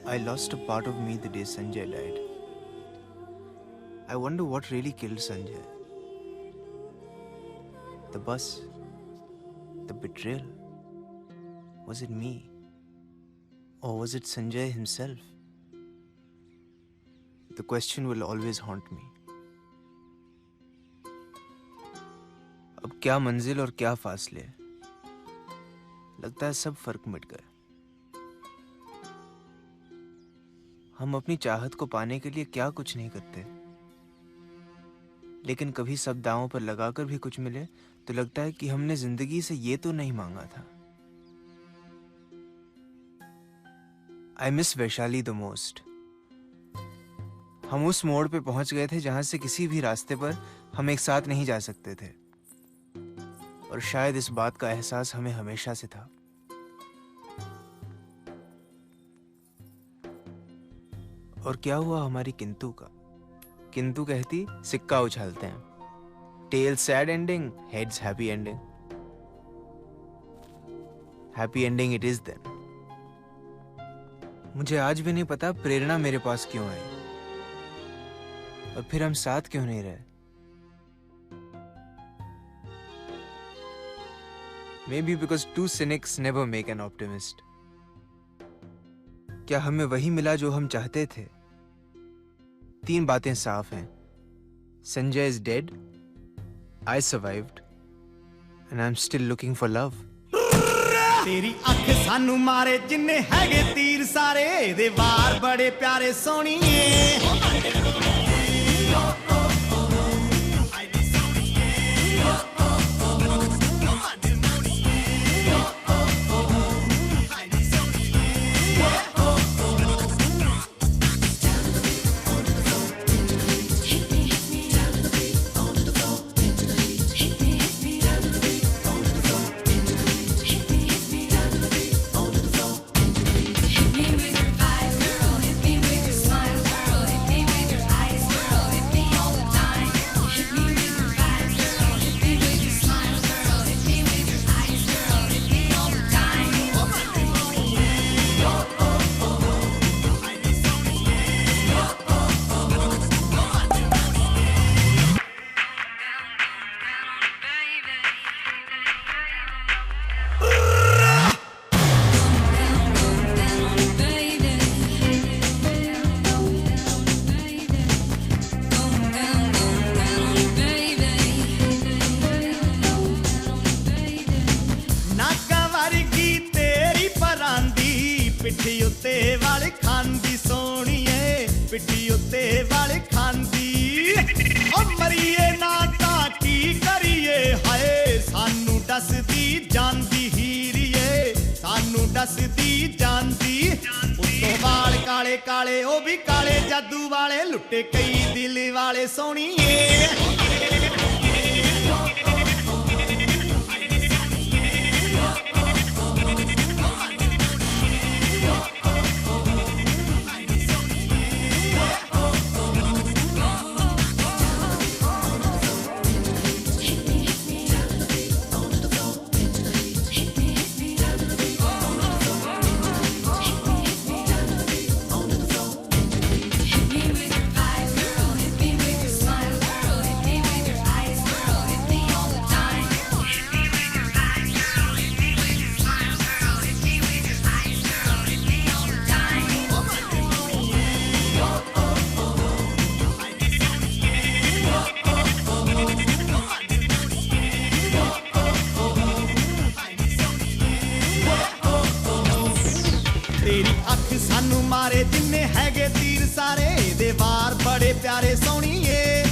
I lost a part of me the day Sanjay died. I wonder what really killed Sanjay. The bus? The betrayal? Was it me? Or was it Sanjay himself? The question will always haunt me. अब क्या मंजिल और क्या फासले? लगता है सब फर्क मिट गए। हम अपनी चाहत को पाने के लिए क्या कुछ नहीं करते, लेकिन कभी सब दांवों पर लगाकर भी कुछ मिले तो लगता है कि हमने जिंदगी से ये तो नहीं मांगा था। I miss Vaishali the most. हम उस मोड़ पे पहुंच गए थे जहां से किसी भी रास्ते पर हम एक साथ नहीं जा सकते थे, और शायद इस बात का एहसास हमें हमेशा से था। और क्या हुआ हमारी किंतु का? किंतु कहती सिक्का उछालते हैं. Tails sad ending, heads happy ending. Happy ending it is then. मुझे आज भी नहीं पता प्रेरणा मेरे पास क्यों आई और फिर हम साथ क्यों नहीं रहे. Maybe because two cynics never make an optimist. क्या हमें वही मिला जो हम चाहते थे? 3 बातें साफ हैं. Sanjay is dead. I survived. And I'm still looking for love. तेरी अख सानू मारे जिन्ने हैगे तीर सारे दे वार बड़े प्यारे सोनिए. पिट्ठी उत्ते वाले खांदी सोनिए पिट्ठी उत्ते वाले खांदी ओ मरिए ना ताकी करिए हाय सानू दसदी जानदी हीरिए सानू दसदी जानदी उत्तों वाल काले काले ओ भी काले जादू वाले लुटे कई दिल वाले सोनिए तेरी अख सानू मारे जिन्ने हैगे तीर सारे दे वार बड़े प्यारे सोनिए